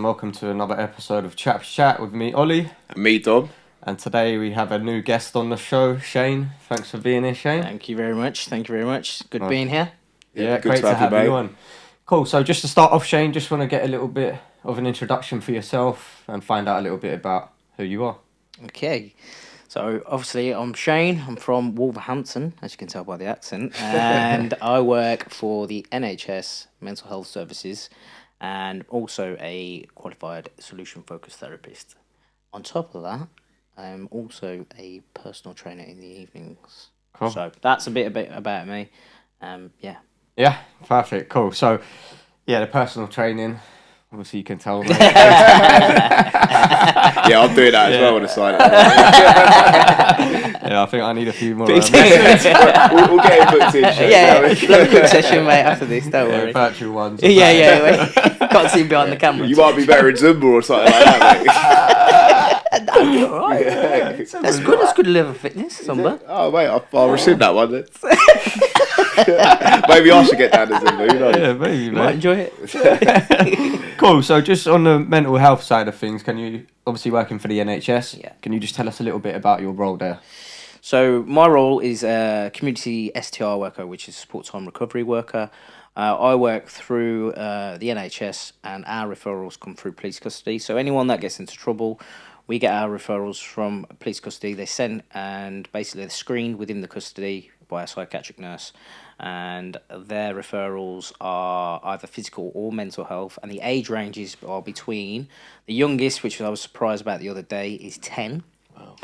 and welcome to another episode of Chaps Chat with me, Oli. And me, Dom. And today we have a new guest on the show, Shane. Thanks for being here, Shane. Thank you very much. Good being here. Yeah, great to have you on. Cool. So just to start off, Shane, just want to get a little bit of an introduction for yourself and find out a little bit about who you are. Okay. So obviously I'm Shane. I'm from Wolverhampton, as you can tell by the accent, and I work for the NHS Mental Health Services and also a qualified solution-focused therapist. On top of that, I'm also a personal trainer in the evenings. Cool. So that's a bit about me. Yeah. Yeah, perfect. Cool. So, yeah, the personal training, obviously you can tell me. Yeah, I'm doing that as well on the side. Yeah, I think I need a few more. we'll get it booked in. Yeah, we'll have a quick session, mate, after this, don't worry. Virtual ones. Yeah. Can't see him behind the camera. You might be better in Zumba or something like that, mate. That'd be alright. Yeah. That's good. That's good level of fitness, Zumba. Oh, mate, I'll rescind that one then. Maybe I should get down to Zumba, you know. Yeah, maybe, You might mate. enjoy it. Cool. So just on the mental health side of things, can you, obviously working for the NHS, can you just tell us a little bit about your role there? So my role is a community STR worker, which is support time recovery worker. I work through the NHS, and our referrals come through police custody. So anyone that gets into trouble, we get our referrals from police custody. They send and basically they're screened within the custody by a psychiatric nurse, and their referrals are either physical or mental health. And the age ranges are between the youngest, which I was surprised about the other day, is 10. Wow.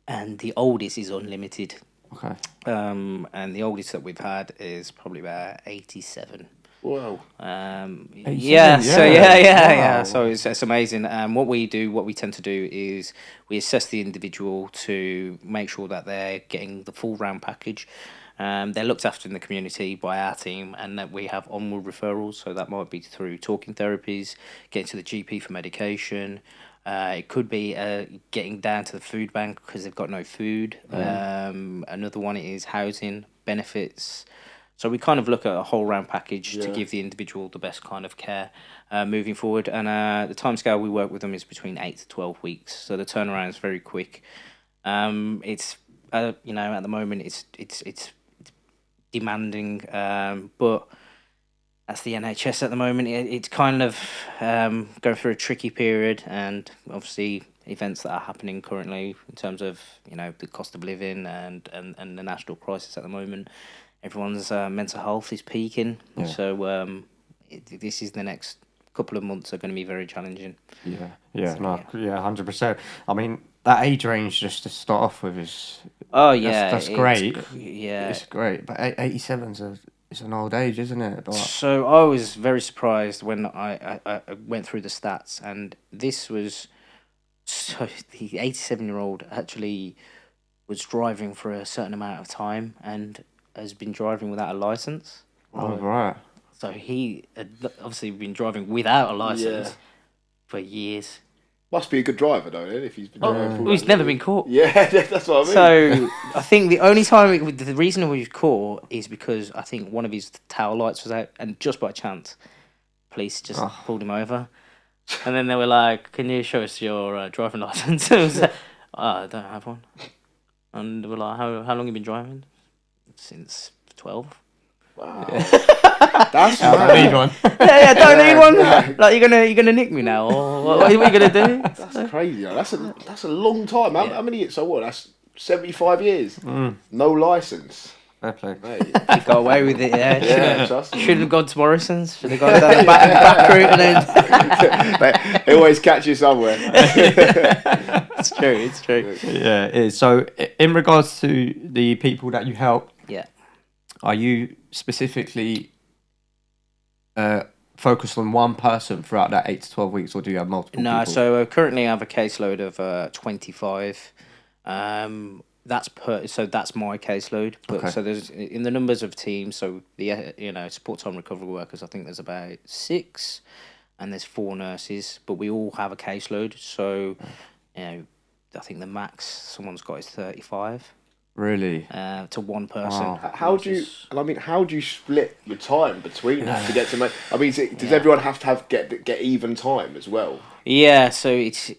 And the oldest is unlimited. Okay. And the oldest that we've had is probably about 87. Wow. 87, Yeah. Wow. So it's amazing. What we tend to do is we assess the individual to make sure that they're getting the full round package. They're looked after in the community by our team, and that we have onward referrals. So that might be through talking therapies, getting to the GP for medication. It could be getting down to the food bank because they've got no food. Another one is housing, benefits. So we kind of look at a whole round package to give the individual the best kind of care moving forward. And the timescale we work with them is between 8 to 12 weeks. So the turnaround is very quick. It's at the moment it's demanding, but that's the NHS at the moment. It's kind of going through a tricky period, and obviously events that are happening currently in terms of the cost of living and the national crisis at the moment. Everyone's mental health is peaking, so this is the next couple of months are going to be very challenging. 100%. I mean, that age range just to start off with is that's great. It's great, but 87's it's an old age, isn't it? But... So I was very surprised when I went through the stats, and this was so the 87-year-old actually was driving for a certain amount of time and has been driving without a license. Oh, right. So he had obviously been driving without a license for years. Must be a good driver, though, then, if he's been driving. He's never been caught. Yeah, that's what I mean. So I think the only time, the reason he was caught is because I think one of his tail lights was out, and just by chance, police just pulled him over. And then they were like, "Can you show us your driving license?" I was like, I don't have one. And they were like, "How long have you been driving?" Since 12. Wow. Yeah. That's I don't need one. Don't need one. Like you're gonna nick me now, or what are you gonna do? That's crazy. That's a long time. How many years? So what? That's 75 years. No license. Fair play. Mate. He got away with it. Yeah. Trust me. Shouldn't have gone to Morrison's. Should have gone down the back route and then. They always catch you somewhere. It's true. Yeah, it is. So, in regards to the people that you help, are you specifically focused on one person throughout that 8 to 12 weeks, or do you have multiple people? So currently I have a caseload of 25. That's my caseload. But so there's in the numbers of teams. So the support time recovery workers, I think there's about 6, and there's 4 nurses. But we all have a caseload. So I think the max someone's got is 35. Really? To one person. Wow. How do you? And I mean, how do you split your time between that to get to make? I mean, does everyone have to get even time as well? Yeah, so it's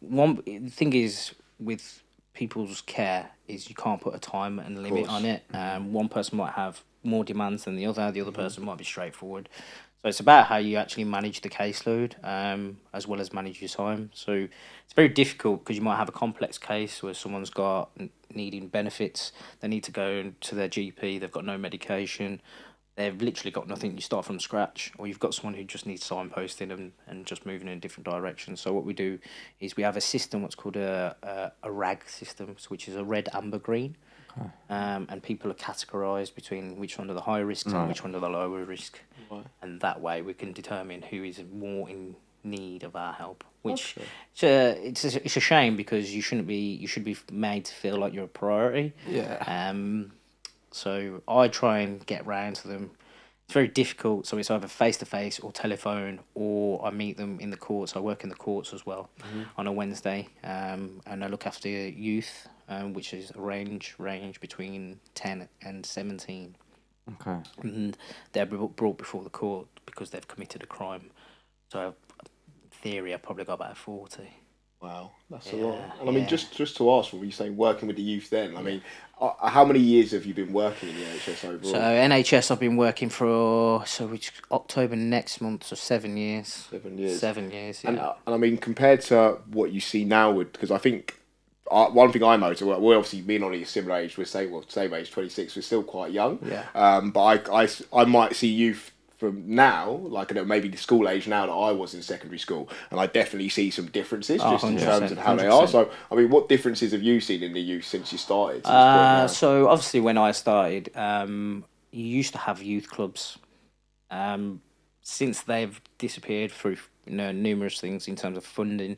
one thing is with people's care is you can't put a time and limit on it. One person might have more demands than the other person might be straightforward. So it's about how you actually manage the caseload, as well as manage your time. So it's very difficult because you might have a complex case where someone's got needing benefits. They need to go to their GP. They've got no medication. They've literally got nothing. You start from scratch, or you've got someone who just needs signposting and just moving in a different direction. So what we do is we have a system, what's called a RAG system, which is a red, amber, green. And people are categorised between which one are the high risks and which one are the lower risk, and that way we can determine who is more in need of our help. Which it's a shame because you should be made to feel like you're a priority. Yeah. So I try and get round to them. It's very difficult, so it's either face-to-face or telephone, or I meet them in the courts. I work in the courts as well on a Wednesday, and I look after youth, which is a range between 10 and 17. Okay. And they're brought before the court because they've committed a crime. So in theory, I've probably got about 40. Wow, that's a lot. And I mean, just to ask, when you say working with the youth, then I mean, how many years have you been working in the NHS overall? So NHS, I've been working for it's October next month, so 7 years. 7 years. 7 years. Yeah. And I mean, compared to what you see now, because I think one thing I noticed, we're obviously being on a similar age. We're same age, 26. We're still quite young. Yeah. But I might see youth from now, like maybe the school age now that I was in secondary school, and I definitely see some differences just in terms of how 100%. They are. So, I mean, what differences have you seen in the youth since you started? So, obviously, when I started, you used to have youth clubs. Since they've disappeared through numerous things in terms of funding,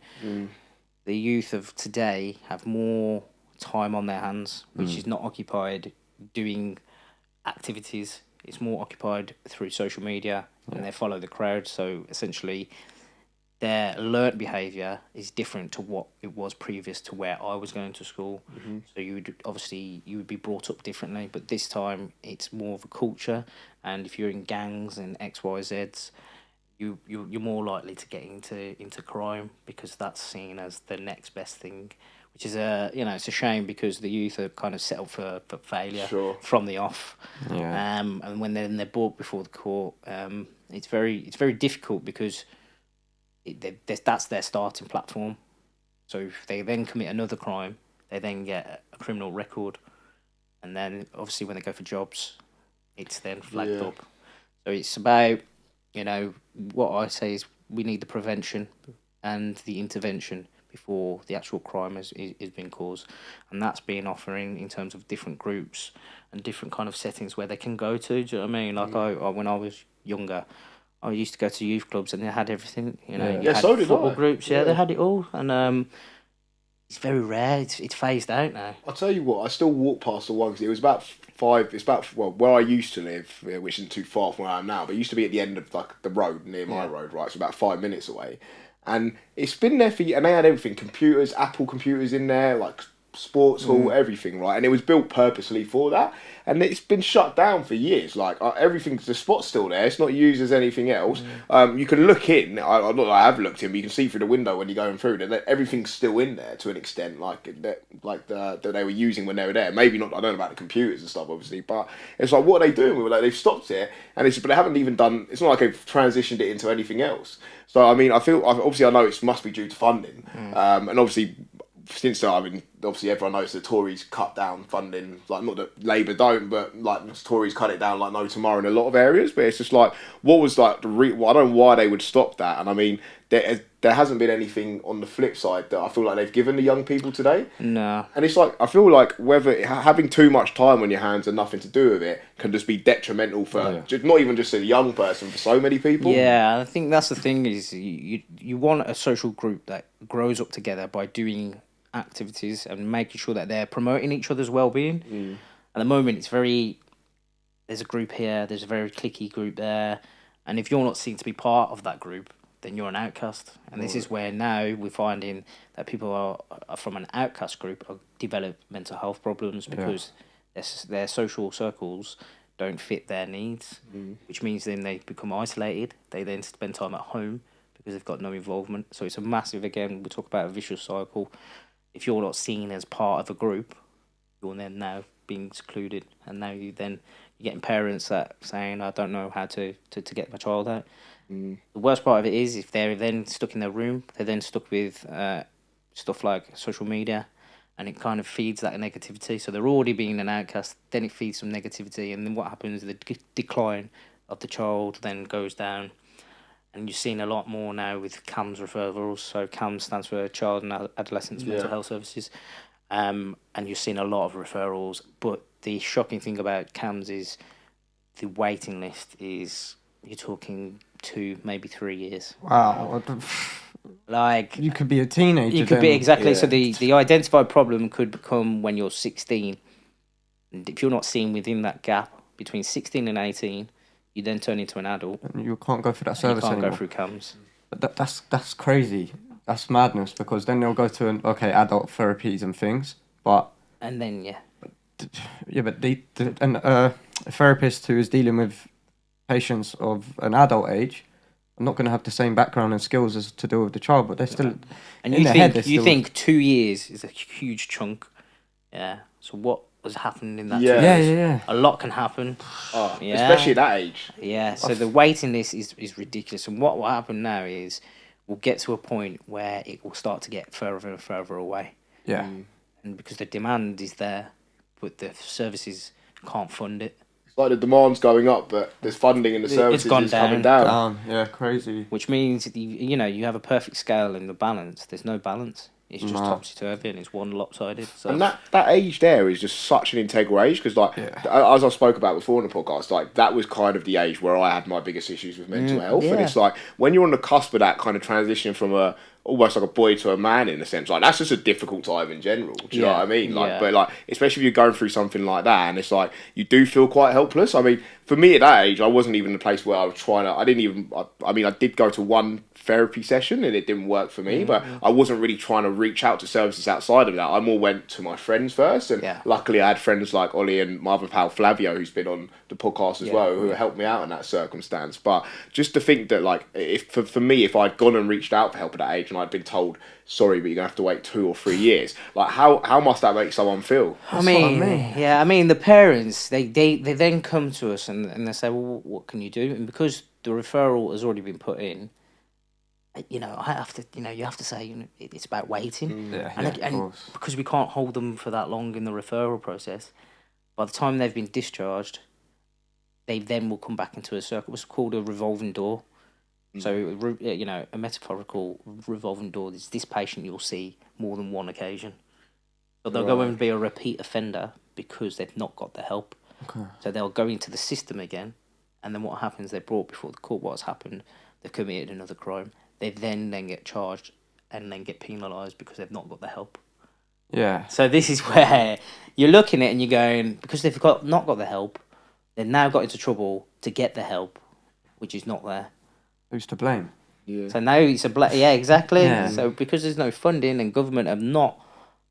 the youth of today have more time on their hands, which is not occupied doing activities. It's more occupied through social media, and they follow the crowd. So essentially, their learnt behaviour is different to what it was previous to where I was going to school. So you would be brought up differently. But this time, it's more of a culture, and if you're in gangs and XYZs, you're more likely to get into crime because that's seen as the next best thing. Which is it's a shame because the youth are kind of set up for failure from the off. Yeah. And when they're brought before the court, it's very difficult because that's their starting platform. So if they then commit another crime, they then get a criminal record, and then obviously when they go for jobs, it's then flagged up. So it's about what I say is we need the prevention and the intervention before the actual crime is being caused, and that's being offering in terms of different groups and different kind of settings where they can go to. Do you know what I mean? Like I when I was younger, I used to go to youth clubs and they had everything. You had so did football I. groups. Yeah, they had it all, and it's very rare. It's phased out now. I'll tell you what, I still walk past the one because it was about where I used to live, which isn't too far from where I am now, but it used to be at the end of like the road near my road, right? So about 5 minutes away. And it's been there and they had everything, computers, Apple computers in there, like sports hall, everything, right? And it was built purposely for that. And it's been shut down for years. Like everything's, the spot's still there. It's not used as anything else. You can look in. I have looked in, but you can see through the window when you're going through that everything's still in there to an extent, that they were using when they were there. Maybe not. I don't know about the computers and stuff, obviously, but it's like, what are they doing? We were like, they've stopped it, but they haven't even done. It's not like they've transitioned it into anything else. So I mean, I know it must be due to funding, and obviously. Since then, I mean, obviously everyone knows the Tories cut down funding, like not that Labour don't, but like the Tories cut it down like no tomorrow in a lot of areas. But it's just like, what was like I don't know why they would stop that. And I mean, there hasn't been anything on the flip side that I feel like they've given the young people today. No. And it's like, I feel like whether having too much time on your hands and nothing to do with it can just be detrimental for not even just a young person, for so many people. Yeah, I think that's the thing is you want a social group that grows up together by doing activities and making sure that they're promoting each other's well-being. At the moment, there's a group here, there's a very cliquey group there, and if you're not seen to be part of that group, then you're an outcast. And this is where now we're finding that people are from an outcast group develop mental health problems because their social circles don't fit their needs, which means then they become isolated. They then spend time at home because they've got no involvement. So it's a massive, again, we talk about a vicious cycle. If you're not seen as part of a group, you're then now being secluded, and now you're getting parents that saying, I don't know how to get my child out. The worst part of it is if they're then stuck in their room, they're then stuck with stuff like social media, and it kind of feeds that negativity. So they're already being an outcast, then it feeds some negativity, and then what happens, the decline of the child then goes down. And you're seeing a lot more now with CAMS referrals. So CAMS stands for Child and Adolescent Mental Health Services. And you're seeing a lot of referrals. But the shocking thing about CAMS is the waiting list is, you're talking 2, maybe 3 years. Wow. Like, you could be a teenager. You could be, exactly. Yeah. So the identified problem could become when you're 16. And if you're not seen within that gap between 16 and 18, you then turn into an adult. And you can't go through that service anymore. You can't go through CAMS. But that's crazy. That's madness, because then they'll go to adult therapies and things, but... And then, but a therapist who is dealing with patients of an adult age are not going to have the same background and skills as to deal with the child, but they're still... And you think 2 years is a huge chunk. Yeah. So what was happening in that 2 years? Yeah. A lot can happen. Especially at that age. Yeah. So the waiting list is ridiculous. And what will happen now is we'll get to a point where it will start to get further and further away. Yeah. And because the demand is there, but the services can't fund it. It's like the demand's going up, but there's funding and the services is coming down. Yeah, crazy. Which means, you have a perfect scale in the balance. There's no balance. It's just topsy-turvy, and it's one lopsided. So. And that age there is just such an integral age, because as I spoke about before in the podcast, like that was kind of the age where I had my biggest issues with mental health. And it's like when you're on the cusp of that kind of transition from almost like a boy to a man, in a sense, like that's just a difficult time in general. Do you know what I mean? Like, but like, especially if you're going through something like that, and it's like you do feel quite helpless. I mean, for me at that age, I wasn't even in a place where I was trying to. I did go to one therapy session and it didn't work for me, but I wasn't really trying to reach out to services outside of that. I more went to my friends first, and luckily I had friends like Oli and my other pal Flavio, who's been on the podcast as well, who helped me out in that circumstance. But just to think that, like, if for me, if I'd gone and reached out for help at that age and I'd been told, sorry, but you're gonna have to wait 2 or 3 years, like how must that make someone feel? I mean, the parents, they then come to us and they say, well, what can you do? And because the referral has already been put in, I have to, you have to say, it's about waiting. And because we can't hold them for that long in the referral process, by the time they've been discharged, they then will come back into a circle. It's called a revolving door. So, a metaphorical revolving door is this patient you'll see more than one occasion. So they'll go and be a repeat offender because they've not got the help. Okay. So they'll go into the system again, and then what happens, they're brought before the court. What's happened, they've committed another crime. They then get charged and then get penalised because they've not got the help. Yeah. So this is where you're looking at it and you're going, because they've not got the help, they've now got into trouble to get the help, which is not there. Who's to blame? Yeah. So now it's exactly. Yeah. So because there's no funding and government have not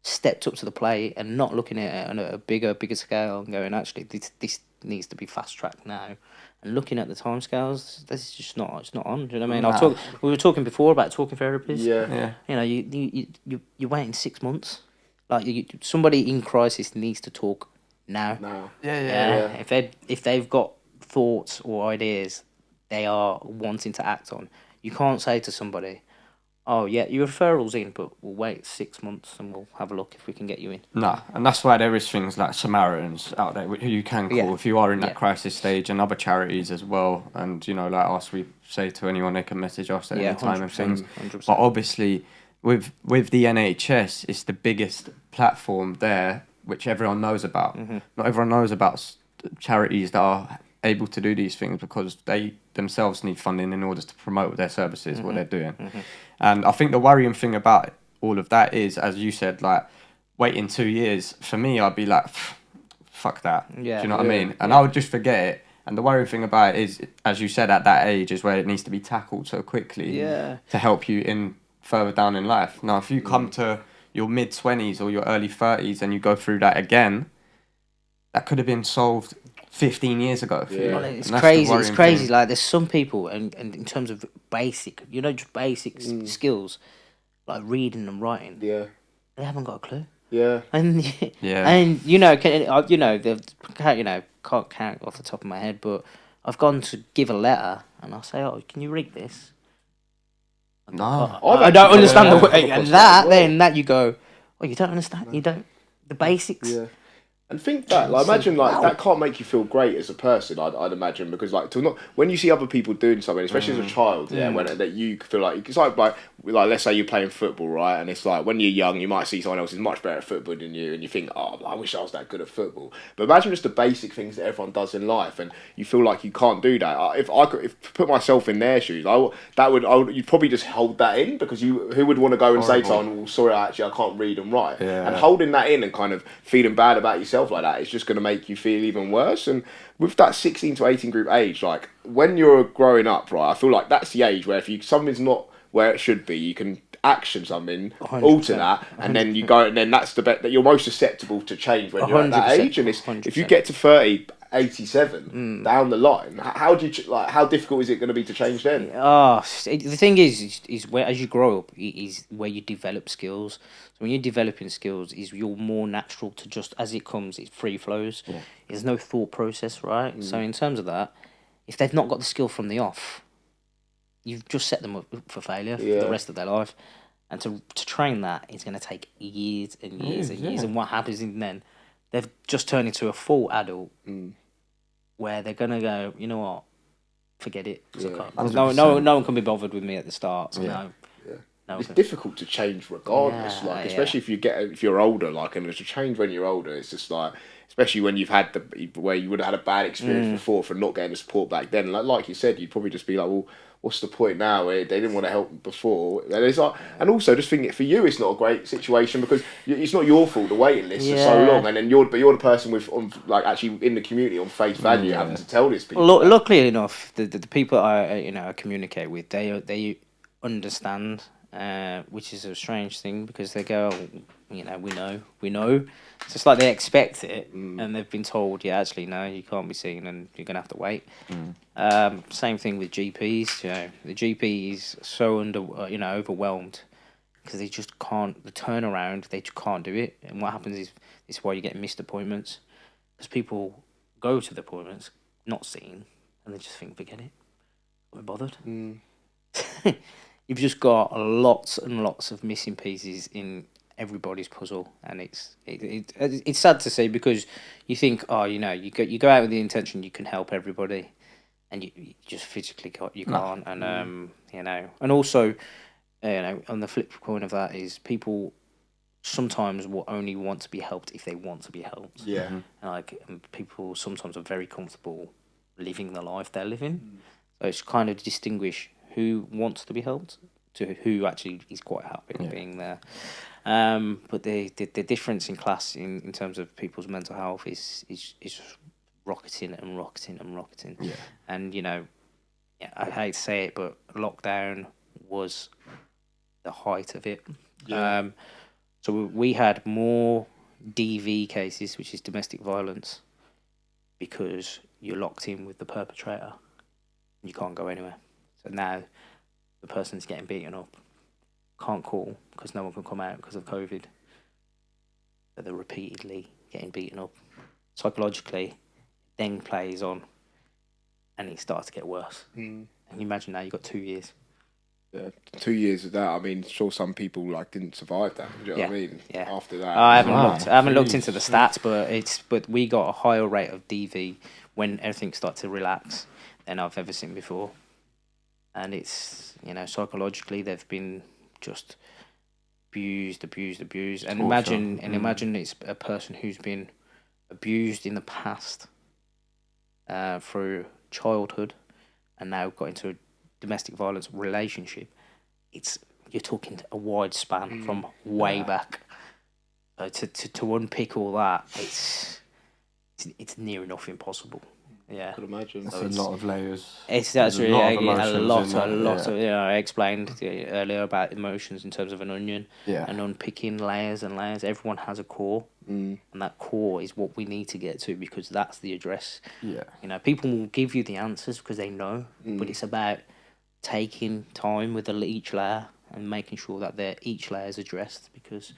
stepped up to the plate and not looking at it on a bigger scale and going, actually, this needs to be fast tracked now. And looking at the timescales, this is just not. It's not on. Do you know what I mean? We were talking before about talking therapists. Yeah. You're waiting 6 months. Like somebody in crisis needs to talk now. Yeah. If they've got thoughts or ideas they are wanting to act on, you can't say to somebody, oh yeah, your referral's in, but we'll wait 6 months and we'll have a look if we can get you in. No, and that's why there is things like Samaritans out there who you can call if you are in that crisis stage, and other charities as well. And like us, we say to anyone they can message us at any time and things. 100%. But obviously, with the NHS, it's the biggest platform there, which everyone knows about. Mm-hmm. Not everyone knows about charities that are able to do these things because they themselves need funding in order to promote their services, what they're doing. Mm-hmm. And I think the worrying thing about all of that is, as you said, like waiting 2 years, for me, I'd be like, fuck that. Yeah, do you know what I mean? And I would just forget it. And the worrying thing about it is, as you said, at that age is where it needs to be tackled so quickly to help you in further down in life. Now, if you come to your mid-20s or your early 30s and you go through that again, that could have been solved 15 years ago for you. Well, it's crazy. It's crazy. Like, there's some people, and in terms of basic, just basic skills, like reading and writing, they haven't got a clue. Yeah. And can't count off the top of my head, but I've gone to give a letter, and I'll say, "Oh, can you read this?" No, I don't understand the way, and that you go, "Oh, you don't understand? You don't the basics." Yeah. And think that, like, imagine, like, that can't make you feel great as a person, I'd imagine, because, like, when you see other people doing something, especially as a child, when that you feel like, it's like, let's say you're playing football, right, and it's like, when you're young, you might see someone else who's much better at football than you, and you think, oh, I wish I was that good at football. But imagine just the basic things that everyone does in life, and you feel like you can't do that. If I put myself in their shoes, you'd probably just hold that in, because who would want to go and say to someone, well, sorry, I can't read and write, and holding that in and kind of feeling bad about yourself like that, it's just going to make you feel even worse. And with that 16 to 18 group age, like, when you're growing up, right, I feel like that's the age where if something's not where it should be, you can action something, alter that, and then you go, and then that's the bet that you're most susceptible to change when you're at that age. And if you get to 30, 87 down the line, how difficult is it going to be to change then? The thing is where, as you grow up, is where you develop skills. So when you're developing skills, you're more natural to just, as it comes, it free flows. There's no thought process, right? So in terms of that, if they've not got the skill from the off, you've just set them up for failure for the rest of their life. And to train that is going to take years and years and years. And what happens then, they've just turned into a full adult where they're going to go, you know what, forget it. No one can be bothered with me at the start. So no, it's difficult to change regardless. Especially if you're older, like, and to change when you're older, it's just like, especially when you've had where you would have had a bad experience before for not getting the support back then. Like you said, you'd probably just be like, well, what's the point now? They didn't want to help before. And also just thinking, for you, it's not a great situation because it's not your fault. The waiting lists are so long, and then you're the person actually in the community on face value having to tell this people. Luckily enough, the people I communicate with, they understand, which is a strange thing because they go, we know. It's just like they expect it, and they've been told, actually, no, you can't be seen, and you're gonna have to wait. Same thing with GPs. The GP is so overwhelmed because they just can't. The turnaround, they just can't do it. And what happens is it's why you get missed appointments because people go to the appointments not seen, and they just think, forget it, I'm not bothered. You've just got lots and lots of missing pieces in everybody's puzzle, and it's sad to see because you think, you go out with the intention you can help everybody, and you just physically can't. And also, on the flip coin of that is people sometimes will only want to be helped if they want to be helped. And people sometimes are very comfortable living the life they're living, so it's kind of distinguish who wants to be helped to who actually is quite happy being there. But the difference in class in terms of people's mental health is rocketing. And I hate to say it, but lockdown was the height of it. So we had more DV cases, which is domestic violence, because you're locked in with the perpetrator and you can't go anywhere. So now the person's getting beaten up, can't call because no one can come out because of COVID. But they're repeatedly getting beaten up. Psychologically, then plays on, and it starts to get worse. And you imagine now you've got 2 years. 2 years of that. I mean, sure, some people didn't survive that. Do you know what I mean? After that, I haven't looked into the stats, but we got a higher rate of DV when everything started to relax than I've ever seen before. And it's, psychologically they've been just abused. And imagine it's a person who's been abused in the past through childhood and now got into a domestic violence relationship. You're talking a wide span from way back. To unpick all that, it's near enough impossible. Yeah, I could imagine. That's a lot of layers. That's really a lot of. You know, I explained earlier about emotions in terms of an onion. Yeah. And unpicking layers and layers. Everyone has a core, and that core is what we need to get to, because that's the address. Yeah. You know, people will give you the answers because they know, but it's about taking time with each layer and making sure that each layer is addressed, because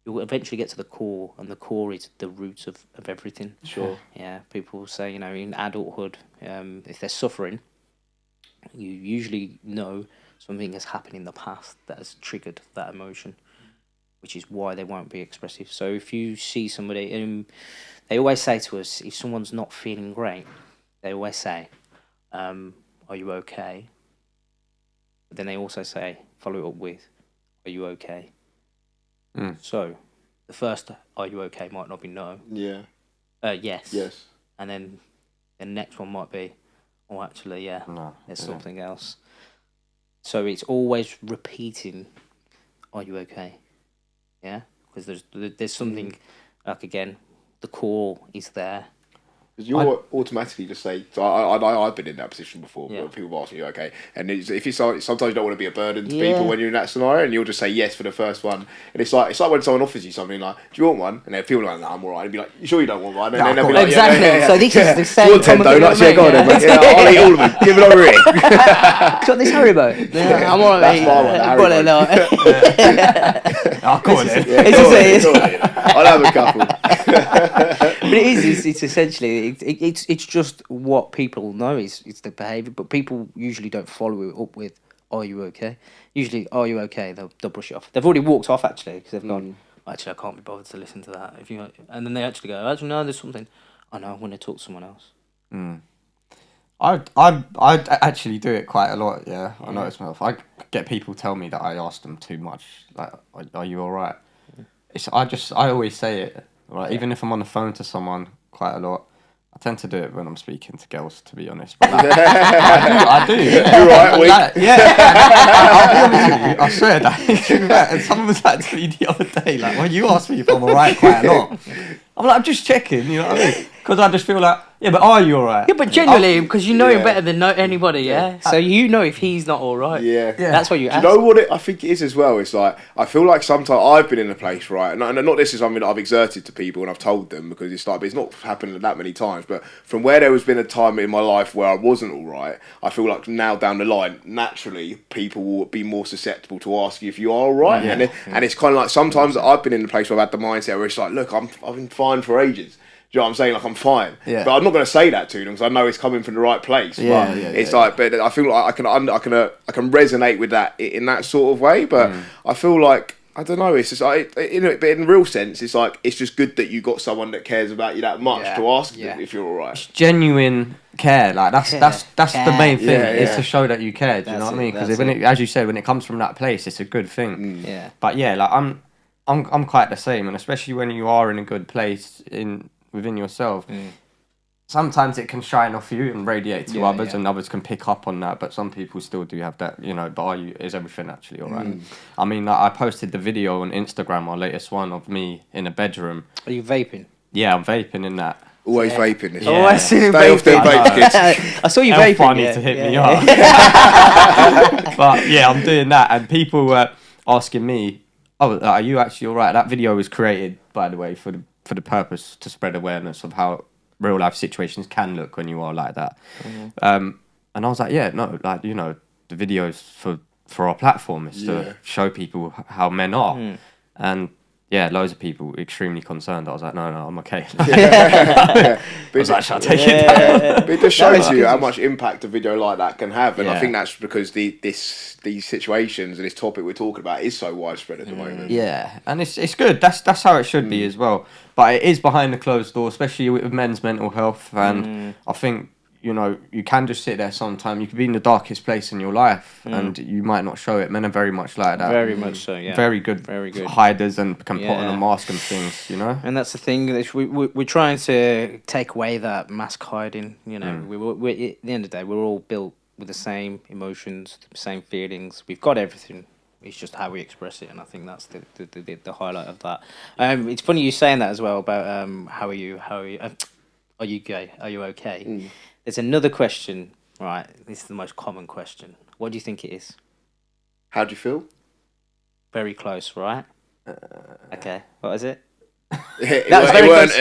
you'll eventually get to the core, and the core is the root of everything. Sure. Yeah, people say, you know, in adulthood, if they're suffering, you usually know something has happened in the past that has triggered that emotion, which is why they won't be expressive. So if you see somebody, they always say to us, if someone's not feeling great, they always say, are you okay? But then they also say, follow it up with, are you okay? So the first "are you okay" might not be no. Yeah. Yes. Yes. And then the next one might be, oh, actually, yeah, No, there's something else. So it's always repeating, "Are you okay?" Yeah, because there's something like, again, the core is there. Because you'll automatically just say, so I've been in that position before, where people have asked me, okay, and if you sometimes you don't want to be a burden to people when you're in that scenario, and you'll just say yes for the first one, and it's like when someone offers you something like, do you want one? And they feel like, no, I'm alright, and be like, you sure you don't want one? And then they'll be like, exactly. Yeah. So this is the same. You want 10 donuts? Yeah, go on then, mate. Yeah, I'll eat all of them. Give it over here. Got this Haribo. Yeah, I'm alright. That's my one. I'll call it. I'll have a couple. But it is. It's essentially. It's just what people know is the behaviour, but people usually don't follow it up with, "Are you okay?" Usually, "Are you okay?" They'll brush it off. They've already walked off actually, because they've gone, "Actually, I can't be bothered to listen to that." And then they actually go, "Actually, no, there's something. I know. I want to talk to someone else." I actually do it quite a lot. Yeah, I notice myself. I get people tell me that I ask them too much. Like, "Are you all right?" I always say it. Right, even if I'm on the phone to someone quite a lot. I tend to do it when I'm speaking to girls, to be honest. But I do. You're right, I'll be honest with you. I swear that. And someone was like to me the other day, like, well, you asked me if I'm alright quite a lot. I'm like, I'm just checking, you know what I mean? Because I just feel like, yeah, but are you alright? Yeah, but generally, because you know him better than anybody, yeah? So you know if he's not alright. Yeah. That's what you ask. Do you know what I think it is as well? It's like, I feel like sometimes I've been in a place, right, and not this is something that I've exerted to people and I've told them, because it's like, but it's not happened that many times, but from where there has been a time in my life where I wasn't alright, I feel like now down the line, naturally, people will be more susceptible to ask you if you are alright. Yeah. And it's kind of like, sometimes I've been in a place where I've had the mindset where it's like, look, I've been fine for ages. Do you know what I'm saying? Like, I'm fine. Yeah. But I'm not going to say that to them because I know it's coming from the right place. But but I feel like I can resonate with that in that sort of way. But I feel like, I don't know, it's just like, but in real sense, it's like, it's just good that you got someone that cares about you that much to ask them if you're all right. It's genuine care. Like, that's the main thing, is to show that you care. Do you know what I mean? Because as you said, when it comes from that place, it's a good thing. Yeah. But yeah, like, I'm quite the same, and especially when you are in a good place within yourself, sometimes it can shine off you and radiate to others, and others can pick up on that. But some people still do have that, you know. But is everything actually all right? I mean, like, I posted the video on Instagram, our latest one, of me in a bedroom. Are you vaping? Yeah, I'm vaping in that. Always vaping. Yeah. Always seen him vaping. Stay off them vape, kids. I saw you vaping. Funny to hit me up. But yeah, I'm doing that, and people were asking me, "Oh, are you actually all right?" That video was created, by the way, for the purpose to spread awareness of how real life situations can look when you are like that. And I was like, yeah, no, like, you know, the videos for our platform is to show people how men are. And yeah, loads of people extremely concerned. I was like, no, I'm okay. I was like, shall I take it down? But it just shows you how much impact a video like that can have. And I think that's because these situations and this topic we're talking about is so widespread at the moment. Yeah, and it's good. That's how it should be as well. But it is behind the closed door, especially with men's mental health. And I think, you know, you can just sit there sometime. You could be in the darkest place in your life and you might not show it. Men are very much like that. Very much so, yeah. Very good hiders and can put on a mask and things, you know? And that's the thing. We're trying to take away that mask hiding, you know. We're, at the end of the day, we're all built with the same emotions, the same feelings. We've got everything. It's just how we express it, and I think that's the highlight of that. It's funny you saying that as well about how are you? Are you gay? Are you okay? There's another question, right? This is the most common question. What do you think it is? How do you feel? Very close, right? Okay, what is it? That was very close.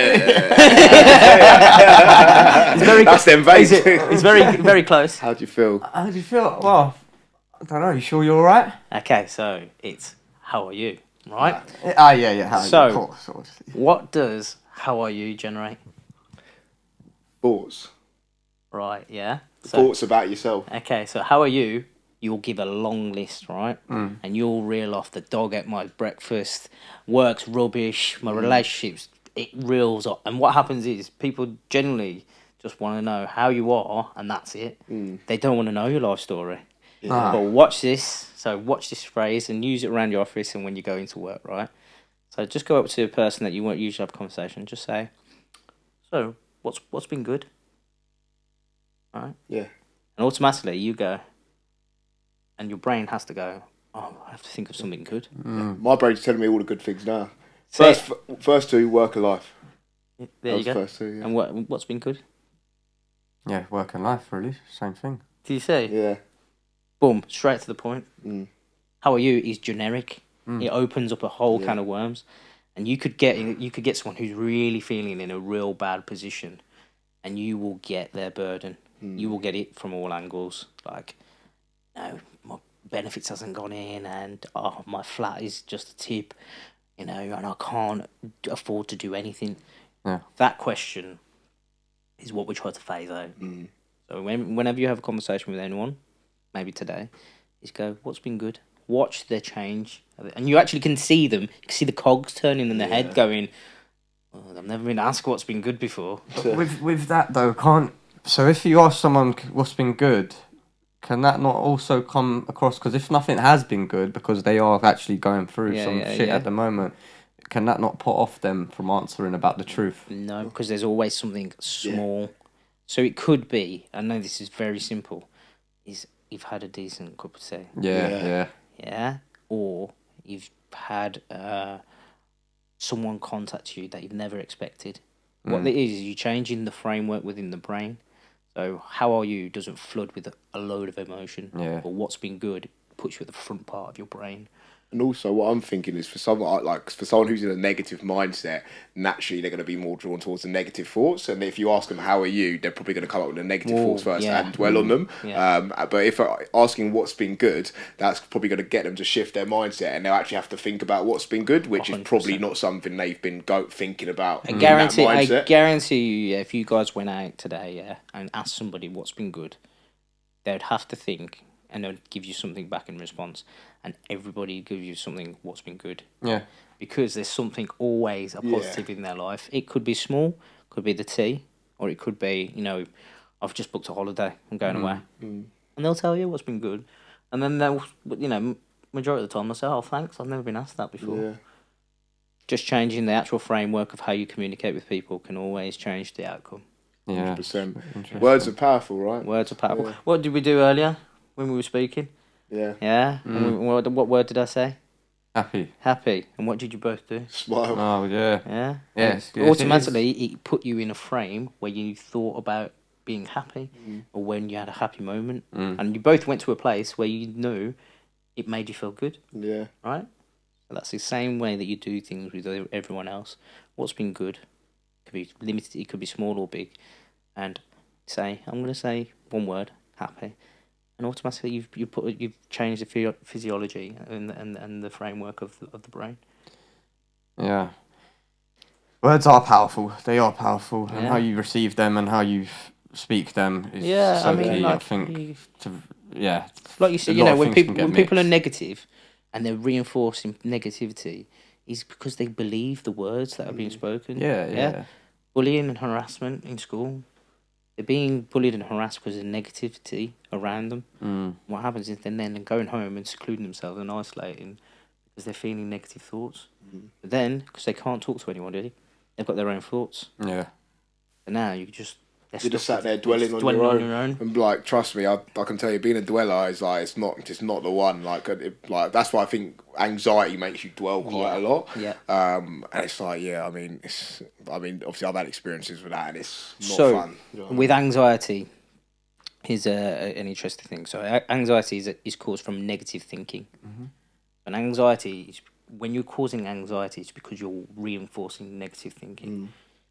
It's very. That's them vapes. It's very close. How do you feel? How do you feel? Well, I don't know. You sure you're all right? Okay, so it's how are you, right? Yeah. How So, are you? Of course. What does how are you generate? Thoughts. Right, yeah. Thoughts about yourself. Okay, so how are you? You'll give a long list, right? And you'll reel off the dog ate my breakfast, work's rubbish, my relationships, it reels off. And what happens is people generally just want to know how you are, and that's it. They don't want to know your life story. Yeah. But watch this. So watch this phrase and use it around your office and when you go into work, right? So just go up to a person that you won't usually have a conversation. Just say, so what's been good? All right? Yeah. And automatically you go, and your brain has to go, oh, I have to think of something good. Yeah. My brain's telling me all the good things now. First two, work and life. There you go. First two, yeah. And what's been good? Yeah, work and life, really. Same thing. Do you see? Yeah. Boom, straight to the point. How are you is generic. It opens up a whole can of worms. And you could get someone who's really feeling in a real bad position, and you will get their burden. You will get it from all angles. Like, no, my benefits hasn't gone in, and my flat is just a tip, and I can't afford to do anything. Yeah. That question is what we try to phase out. So whenever you have a conversation with anyone, maybe today, is go, what's been good? Watch their change, and you actually can see them. You can see the cogs turning in their head, going, oh, I've never been asked what's been good before. With that though, so if you ask someone what's been good, can that not also come across? Because if nothing has been good, because they are actually going through some shit at the moment, can that not put off them from answering about the truth? No, because there's always something small. Yeah. So it could be, I know this is very simple, is you've had a decent cup of tea. Yeah? Or you've had someone contact you that you've never expected. What it is you're changing the framework within the brain. So how are you doesn't flood with a load of emotion. Yeah. But what's been good puts you at the front part of your brain. And also, what I'm thinking is for someone who's in a negative mindset, naturally they're going to be more drawn towards the negative thoughts. And if you ask them how are you, they're probably going to come up with the negative thoughts first and dwell on them. Yeah. But if asking what's been good, that's probably going to get them to shift their mindset, and they'll actually have to think about what's been good, which 100%. Is probably not something they've been thinking about. I guarantee you, if you guys went out today, and asked somebody what's been good, they'd have to think, and they'll give you something back in response, and everybody give you something what's been good. Yeah. Because there's something always a positive in their life. It could be small, could be the tea, or it could be, I've just booked a holiday, I'm going away. And they'll tell you what's been good. And then they'll, majority of the time they'll say, oh, thanks, I've never been asked that before. Yeah. Just changing the actual framework of how you communicate with people can always change the outcome. Yeah. 100%. Words are powerful, right? Words are powerful. Yeah. What did we do earlier when we were speaking? Yeah. Yeah? What word did I say? Happy. And what did you both do? Smile. Oh, yeah. Yeah? Yes. Automatically, it put you in a frame where you thought about being happy or when you had a happy moment. And you both went to a place where you knew it made you feel good. Yeah. Right? So that's the same way that you do things with everyone else. What's been good? It could be limited, it could be small or big. And I'm going to say one word, happy. And automatically you've changed the physiology and the framework of the brain. Yeah. Words are powerful. They are powerful. And how you receive them and how you speak them is so key, I think. Like you said, when people are negative and they're reinforcing negativity, is because they believe the words that are being spoken. Yeah. Bullying and harassment in school. They're being bullied and harassed because of negativity around them. What happens is they're then going home and secluding themselves and isolating because they're feeling negative thoughts. But then, because they can't talk to anybody, they've got their own thoughts. Yeah. And now you just You're just sat there dwelling on your own. And like, trust me, I can tell you, being a dweller is like, it's not the one. Like that's why I think anxiety makes you dwell quite a lot. Yeah. And it's like, I mean, obviously I've had experiences with that, and it's not fun. With anxiety, here's an interesting thing. So anxiety is caused from negative thinking. Mm-hmm. And anxiety is, when you're causing anxiety, it's because you're reinforcing negative thinking.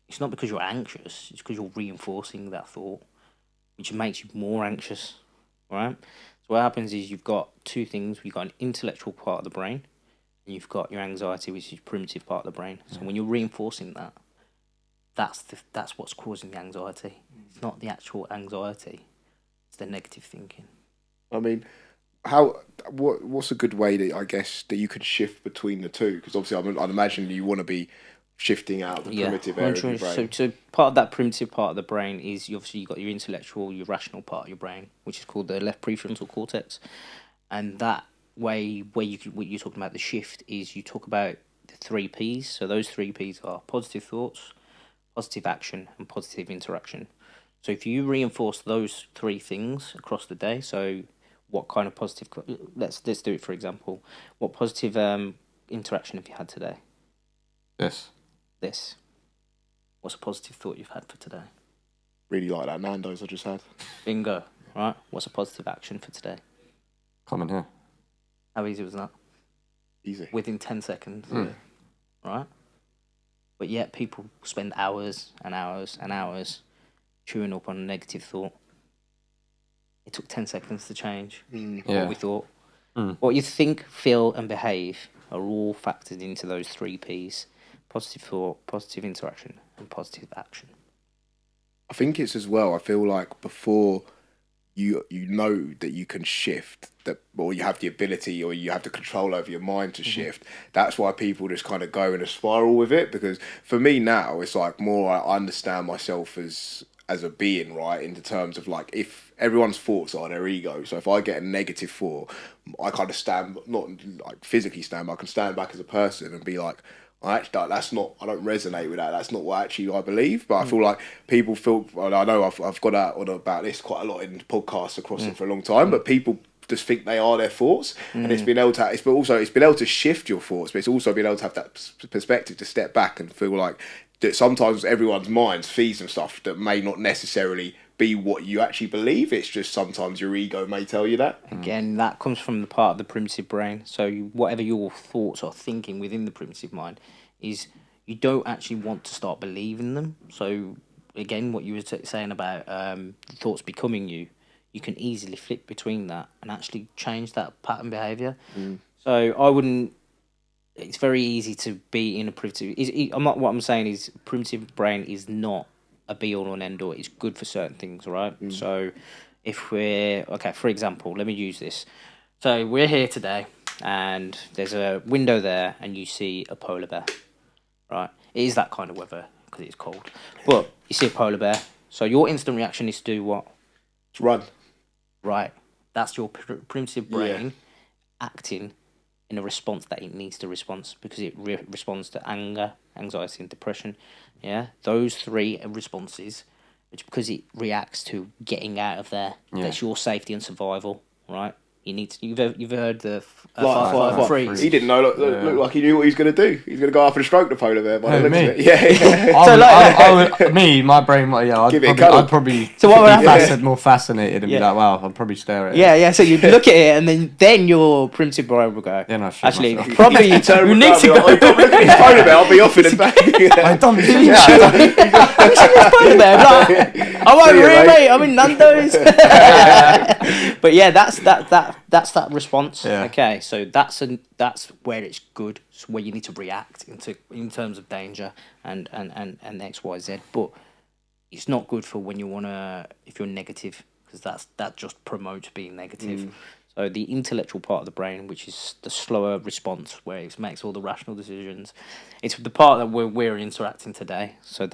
It's not because you're anxious, it's because you're reinforcing that thought, which makes you more anxious, right? So what happens is you've got two things. You've got an intellectual part of the brain, and you've got your anxiety, which is primitive part of the brain. So when you're reinforcing that, that's what's causing the anxiety. It's not the actual anxiety, it's the negative thinking. I mean, what's a good way that, I guess, that you could shift between the two? Because obviously I'd imagine you want to be shifting out the primitive area of your brain. So part of that primitive part of the brain is you've got your intellectual, your rational part of your brain, which is called the left prefrontal cortex. And that way, what you're talking about, the shift, is you talk about the 3 Ps. So those 3 Ps are positive thoughts, positive action, and positive interaction. So if you reinforce those 3 things across the day, so what kind of positive... Let's do it, for example. What positive interaction have you had today? This. What's a positive thought you've had for today? Really like that Nando's I just had. Bingo. Right. What's a positive action for today? Come in here. How easy was that? Easy. Within 10 seconds. Right? But yet people spend hours and hours and hours chewing up on a negative thought. It took 10 seconds to change what we thought. What you think, feel and behave are all factored into those 3 Ps. Positive thought, positive interaction, and positive action. I think it's as well, I feel like before you know that you can shift, that, or you have the ability or you have the control over your mind to shift, that's why people just kind of go in a spiral with it. Because for me now, it's like more I understand myself as a being, right, in the terms of like, if everyone's thoughts are their ego, so if I get a negative thought, I kind of stand, not like physically stand, but I can stand back as a person and be like, I don't resonate with that. That's not what actually I believe. But I feel like people feel, well, I know I've got out on about this quite a lot in podcasts across it for a long time, but people just think they are their thoughts, and it's been able to shift your thoughts, but it's also been able to have that perspective to step back and feel like that sometimes everyone's minds feeds them stuff that may not necessarily be what you actually believe. It's just sometimes your ego may tell you that. Again, that comes from the part of the primitive brain. So whatever your thoughts are thinking within the primitive mind is you don't actually want to start believing them. So again, what you were saying about the thoughts becoming you, you can easily flip between that and actually change that pattern behaviour. So I wouldn't... It's very easy to be in a primitive... What I'm saying is primitive brain is not a be-all and end-all. It's good for certain things, right? So if we're... Okay, for example, let me use this. So we're here today, and there's a window there, and you see a polar bear, right? It is that kind of weather, because it's cold. But you see a polar bear, so your instant reaction is to do what? To run. Right. That's your primitive brain acting in a response that it needs to respond, because it responds to anger, anxiety and depression. Yeah, those 3 responses, it's because it reacts to getting out of there. That's your safety and survival, right? You need to. You've heard the fight, flight, freeze. He didn't know. Look like he knew what he was going to do. He's going to go after and stroke the polar bear. By the looks of it. My brain, I'd probably so what be more fascinated and be like, wow, I'd probably stare at it. Yeah. So you'd look at it, and then your primitive brain will go. Actually, myself. probably you need to go. Look at this polar bear. I'll be off in a back. I don't see that. I'm over here, mate. I'm in Nando's. But yeah, that's that response. Okay, so that's where it's good. It's where you need to react in terms of danger and X, Y, Z. But it's not good for when if you're negative, because that just promotes being negative. So the intellectual part of the brain, which is the slower response, where it makes all the rational decisions, it's the part that we're interacting today. So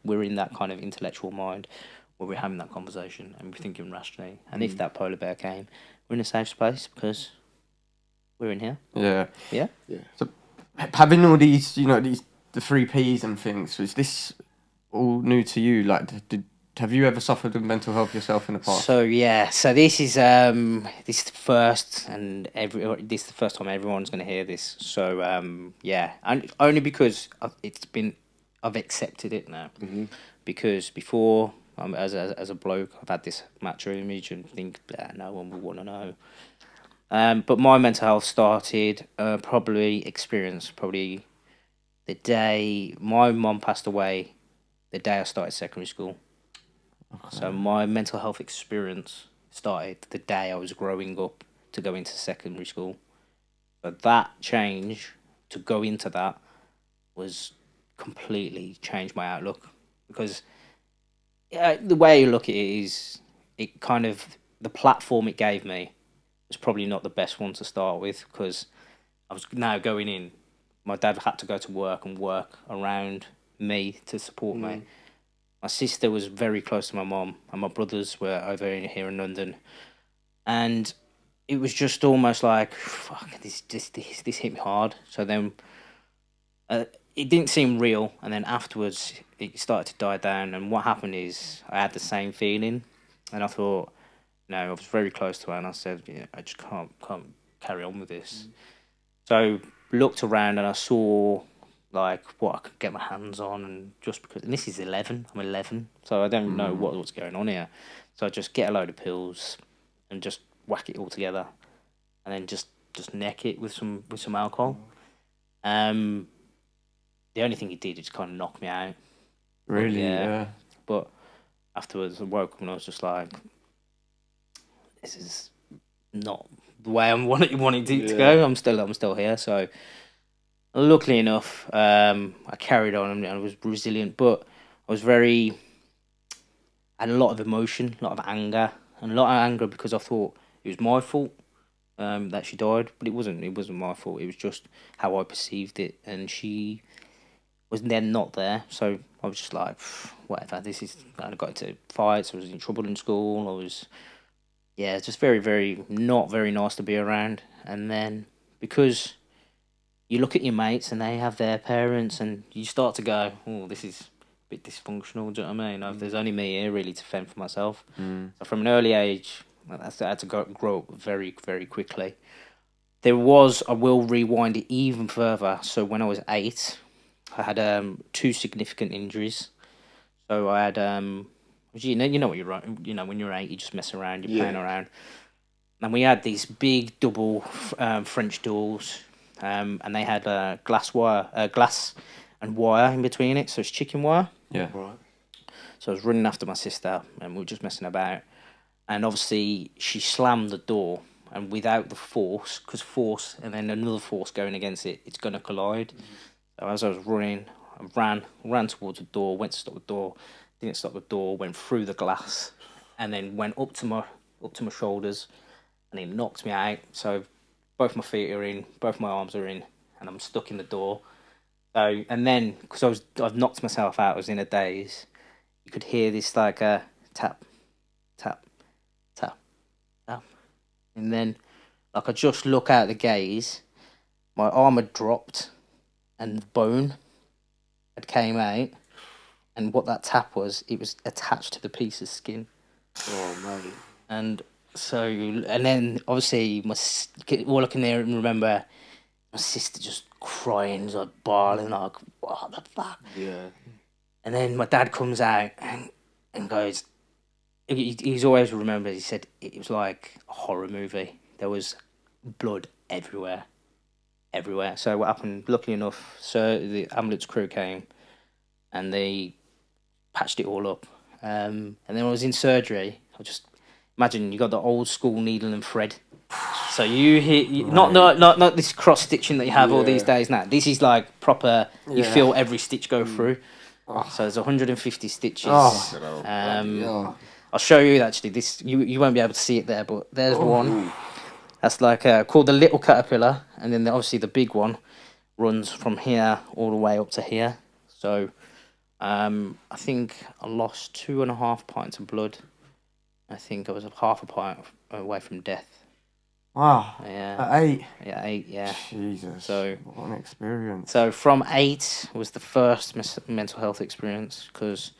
we're in that kind of intellectual mind where we're having that conversation and we're thinking rationally. And if that polar bear came, we're in a safe space because we're in here. Yeah. So having all these, the 3 Ps and things, was this all new to you? Like, have you ever suffered with mental health yourself in the past? So this is the first, and this is the first time everyone's going to hear this. So and only because I've accepted it now. Mm-hmm. Because before, as a bloke, I've had this macho image and think no one will want to know. But my mental health started probably the day my mum passed away, the day I started secondary school. Okay. So my mental health experience started the day I was growing up to go into secondary school. But that change to go into that was completely changed my outlook, because the way you look at it is it kind of the platform it gave me was probably not the best one to start with, because I was now going in. My dad had to go to work and work around me to support me. My sister was very close to my mom, and my brothers were over here in London. And it was just almost like, fuck, this hit me hard. So then it didn't seem real, and then afterwards it started to die down. And what happened is I had the same feeling, and I thought, no, I was very close to her, and I said, I just can't carry on with this. So looked around and I saw like what I could get my hands on, and just because, and this is 11, I'm 11, so I don't know what's going on here. So I just get a load of pills and just whack it all together, and then just neck it with some alcohol. The only thing it did is kind of knock me out. Really, yeah. But afterwards I woke up and I was just like, this is not the way I'm wanting it to go. I'm still here. So luckily enough, I carried on and I was resilient, but I had a lot of emotion, a lot of anger, because I thought it was my fault that she died, but it wasn't. It wasn't my fault. It was just how I perceived it, and she was then not there. So I was just like, whatever. I got into fights. I was in trouble in school. I was, just very, very not very nice to be around. And then because you look at your mates and they have their parents, and you start to go, oh, this is a bit dysfunctional. Do you know what I mean? There's only me here really to fend for myself. So from an early age, I had to grow up very, very quickly. I will rewind it even further. So when I was 8, I had 2 significant injuries. So I had you know what you're right. When you're 8, you just mess around, you're playing around. And we had these big double French doors, and they had glass and wire in between it, so it's chicken wire. Yeah. Right. So I was running after my sister, and we were just messing about. And obviously, she slammed the door, and without the force, because force and then another force going against it, it's going to collide. So as I was running, I ran towards the door, went to stop the door, didn't stop the door, went through the glass, and then went up to my shoulders, and it knocked me out. So both my feet are in, both my arms are in, and I'm stuck in the door. So, and then because I've knocked myself out, I was in a daze. You could hear this like a tap, tap, tap, tap, and then like I just look out the gaze, my arm had dropped, and the bone had came out, and what that tap was, it was attached to the piece of skin. Oh man! And so, and then obviously all I can hear and remember, my sister just crying, like bawling, like what the fuck. Yeah. And then my dad comes out and goes, he's always remembered, he said it was like a horror movie. There was blood everywhere. So what happened, luckily enough, so the ambulance crew came and they patched it all up. And then when I was in surgery, I just imagine you got the old school needle and thread. So you hit not this cross stitching that you have all these days now. This is like proper. You feel every stitch go through. So there's 150 stitches. I'll show you actually. This you won't be able to see it there, but there's one. That's like called the little caterpillar, and then obviously the big one runs from here all the way up to here. So I think I lost 2.5 pints of blood. I think I was half a pint away from death. Wow. Yeah. At 8? Yeah, 8, yeah. Jesus. So, what an experience. So from 8 was the first mental health experience, because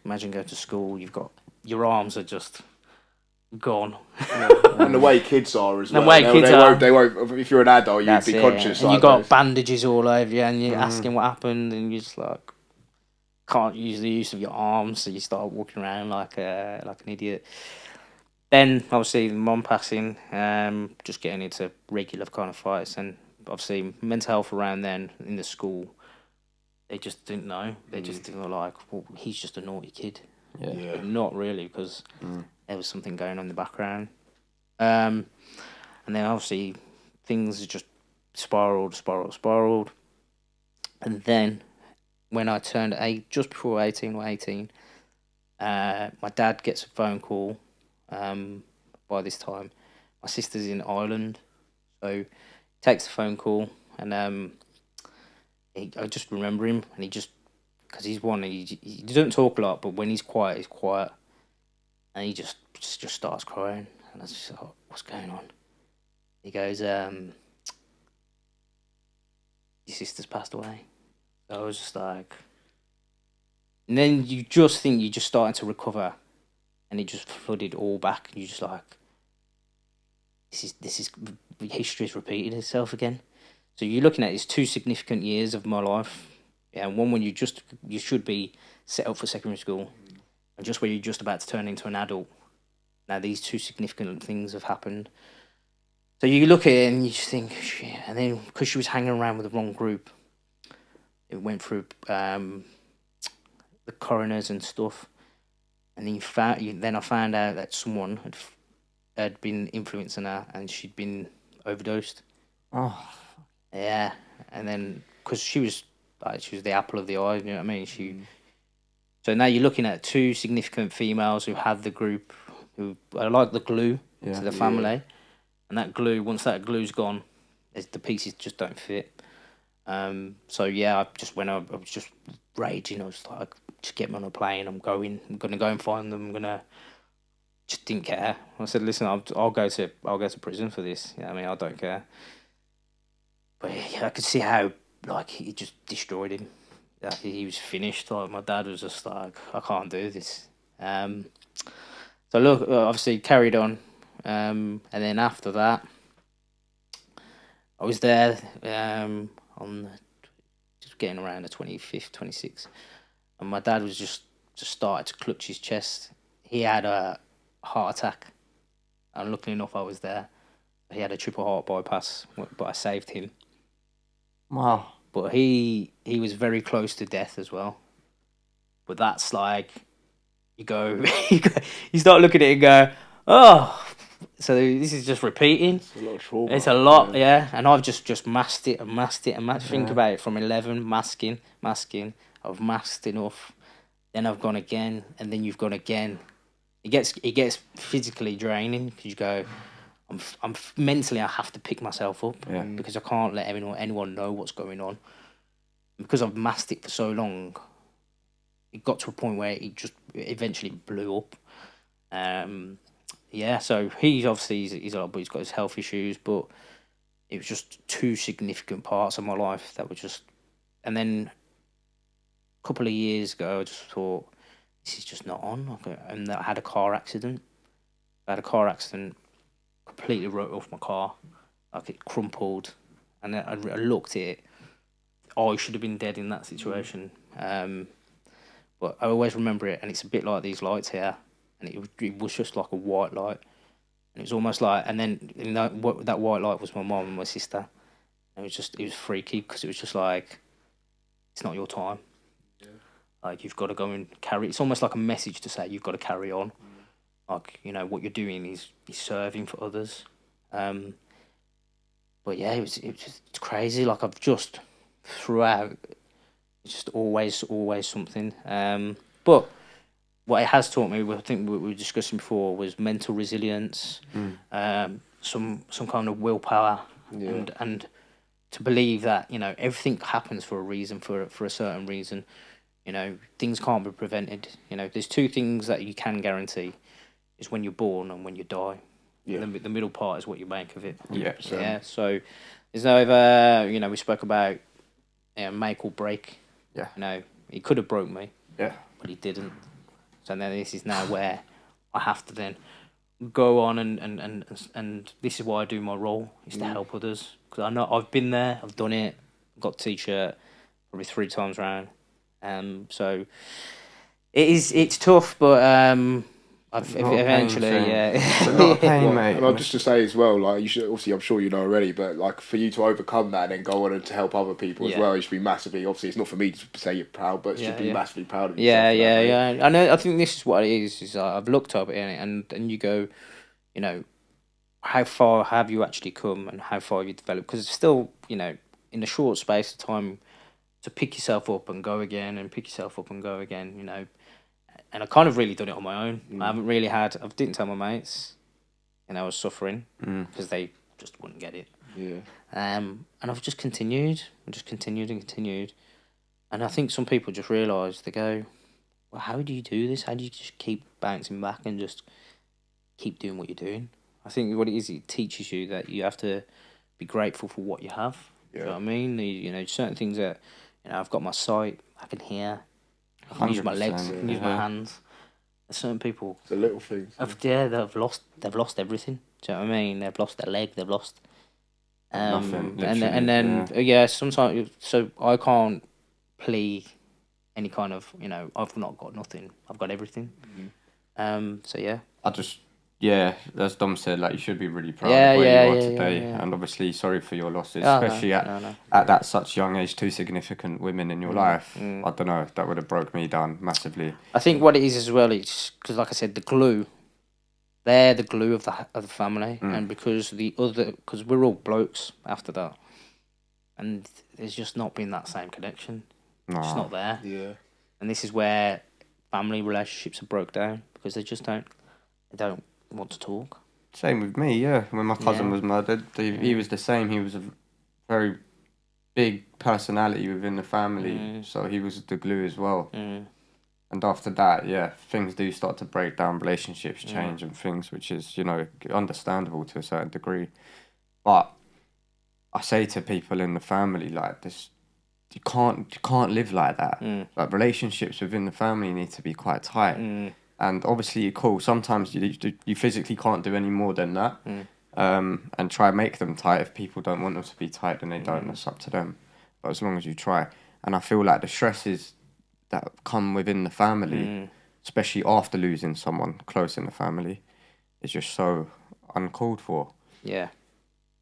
imagine going to school. You've got your arms are just gone. And the way kids are as well. The way kids are. They won't. If you're an adult, you'd be conscious. And you got bandages all over you, and you're asking what happened, and you're just like can't use the use of your arms, so you start walking around like an idiot. Then obviously mum passing, just getting into regular kind of fights, and obviously mental health around then in the school. They just didn't know. They just were like, well, he's just a naughty kid. Yeah. But not really, because there was something going on in the background. And then obviously things just spiraled. And then when I turned just before 18 or 18, my dad gets a phone call. By this time, my sister's in Ireland, so he takes the phone call, and I just remember him, and he just, because he doesn't talk a lot, but when he's quiet, and he just starts crying, and I was just like, what's going on? He goes, your sister's passed away. So I was just like, and then you just think you're just starting to recover, and it just flooded all back, and you're just like, this is history's repeating itself again. So you're looking at these 2 significant years of my life, and one when you should be set up for secondary school, and just where you're just about to turn into an adult. Now these 2 significant things have happened. So you look at it and you just think, shit. And then because she was hanging around with the wrong group, it went through the coroners and stuff. And then I found out that someone had been influencing her, and she'd been overdosed. Oh. Yeah, and then because she was the apple of the eye, you know what I mean? So now you're looking at 2 significant females who have the group, who are like the glue to the family, and that glue, once that glue's gone, the pieces just don't fit. So yeah, I was just raging. I was like, just get me on a plane. I'm gonna go and find them. Just didn't care. I said, listen, I'll go to prison for this. Yeah, I mean, I don't care. But yeah, I could see how it just destroyed him. Like, he was finished. Like, my dad was just like, I can't do this. So look, obviously carried on, and then after that, I was there on just getting around the 25th, 26th, and my dad was just started to clutch his chest. He had a heart attack, and luckily enough, I was there. He had a triple heart bypass, but I saved him. Wow. But he was very close to death as well. But that's like, you start looking at it and go, oh, so this is just repeating. It's a lot of trauma. It's a lot, yeah. And I've just masked it. Think about it, from 11, masking. I've masked enough. Then I've gone again, and then you've gone again. It gets physically draining, because you go, I'm mentally, I have to pick myself up, because I can't let anyone know what's going on. Because I've masked it for so long, it got to a point where it just eventually blew up. So he's obviously he's got his health issues, but it was just 2 significant parts of my life that were just. And then a couple of years ago, I just thought, this is just not on. And I had a car accident. Completely wrote off my car, like it crumpled, and I looked at it. I should have been dead in that situation. But I always remember it, and it's a bit like these lights here, and it was just like a white light, and it was almost like, and then that white light was my mum and my sister, and it was freaky, because it was just like, it's not your time. Yeah. Like, you've got to go and carry. It's almost like a message to say you've got to carry on. Like, what you're doing is serving for others. But yeah, it's crazy. Like, I've just throughout, it's just always something. But what it has taught me, I think we were discussing before, was mental resilience, some kind of willpower, and to believe that everything happens for a reason, for a certain reason. Things can't be prevented. There's 2 things that you can guarantee. Is when you're born and when you die. Yeah. The middle part is what you make of it. Yeah. So there's no other. We spoke about make or break. Yeah. He could have broke me. Yeah. But he didn't. So then this is now where I have to then go on and this is why I do my role, is to help others, because I know I've been there, I've done it, got t-shirt probably 3 times round. So it's tough, but eventually, It's a lot of pain, mate. And just to say as well, like, you should, obviously, I'm sure you know already, but like, for you to overcome that and then go on and to help other people as well, you should be massively. Obviously, it's not for me to say you're proud, but you should be massively proud of yourself. Yeah. I know. I think this is what it is. Is I've looked up at it, and you go, you know, how far have you actually come, and how far have you developed? Because it's still, you know, in a short space of time, to pick yourself up and go again, and pick yourself up and go again, you know. And I kind of really done it on my own. I haven't really I didn't tell my mates, and I was suffering because they just wouldn't get it. Yeah. And I've just continued and continued. And I think some people just realise, they go, well, how do you do this? How do you just keep bouncing back and just keep doing what you're doing? I think what it is, it teaches you that you have to be grateful for what you have. Yeah. You know what I mean? You know, certain things that, you know, I've got my sight, I can hear, I can use my legs, I can use my hands. There's certain people, the little things. They've lost everything. Do you know what I mean? They've lost their leg, they've lost nothing. And then sometimes, so I can't plea any kind of, you know, I've not got nothing, I've got everything. So yeah. As Dom said, like, you should be really proud of where you are today, and obviously sorry for your losses, especially at that such young age, 2 significant women in your life. I don't know, that would have broke me down massively. I think what it is as well, it's because, like I said, they're the glue of the family, and because we're all blokes after that, and there's just not been that same connection. It's just not there. Yeah. And this is where family relationships are broke down, because they don't want to talk. Same with me, when my cousin was murdered, he was the same. He was a very big personality within the family, so he was the glue as well. And after that, things do start to break down, relationships change and things, which is, you know, understandable to a certain degree. But I say to people in the family, like, this, you can't live like that. Like, relationships within the family need to be quite tight. And obviously, you're cool. Sometimes you physically can't do any more than that. And try and make them tight. If people don't want them to be tight, then they don't. That's up to them. But as long as you try. And I feel like the stresses that come within the family, especially after losing someone close in the family, is just so uncalled for. Yeah.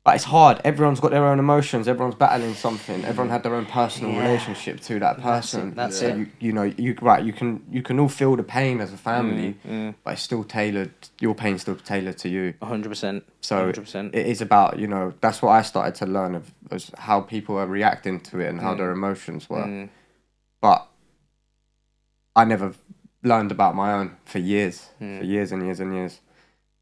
But it's hard. Everyone's got their own emotions. Everyone's battling something. Everyone had their own personal relationship to that person. That's it. You know, you can all feel the pain as a family, but it's still tailored. Your pain's still tailored to you. 100%. So 100%. it is about, you know, that's what I started to learn of how people are reacting to it and how their emotions were. But I never learned about my own for years and years and years.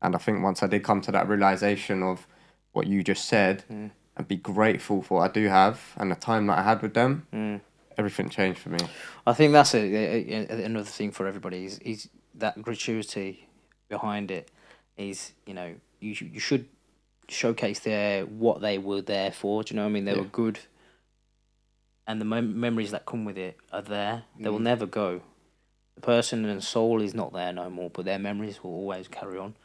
And I think once I did come to that realization of what you just said, and be grateful for what I do have and the time that I had with them, everything changed for me. I think that's another thing for everybody is that gratuity behind it is, you know, you should showcase what they were there for. Do you know what I mean? They were good, and the memories that come with it are there. They will never go. The person and soul is not there no more, but their memories will always carry on.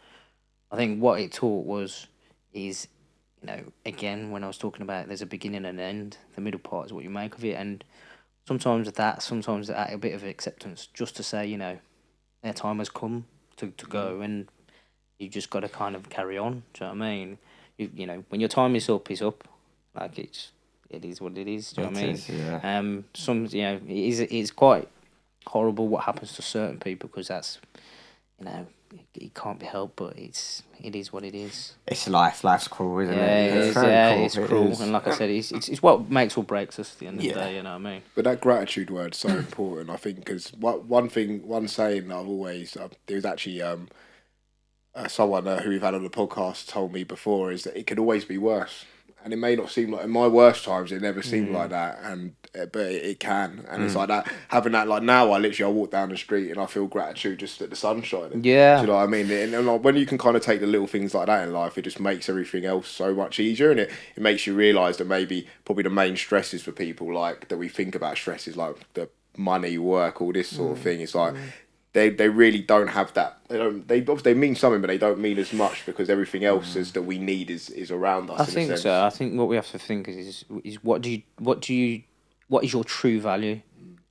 I think what it taught is, you know, again, when I was talking about there's a beginning and an end, the middle part is what you make of it. And sometimes that a bit of acceptance, just to say, you know, their time has come to go, and you just got to kind of carry on. Do you know what I mean? You know, when your time is up, it's up. Like, it is what it is. Do you know what I mean? You know, it's quite horrible what happens to certain people, because that's, you know, it can't be helped, but it is what it is. It's life. Life's cruel, isn't it? It's cruel. And like I said, it's what makes or breaks us at the end of the day, you know what I mean? But that gratitude word's so important, I think, because one saying that I've always, there was actually someone who we've had on the podcast told me before, is that it could always be worse. And it may not seem like, in my worst times, it never seemed like that, but it can. And it's like that, having that, like now, I walk down the street and I feel gratitude just at the sun shining. Yeah. Do you know what I mean? And like, when you can kind of take the little things like that in life, it just makes everything else so much easier. And it makes you realise that probably the main stresses for people, like, that we think about stresses, like the money, work, all this sort of thing. It's like, they really don't have that. They mean something, but they don't mean as much because everything else is that we need is around us. I think so. I think what we have to think is what is your true value?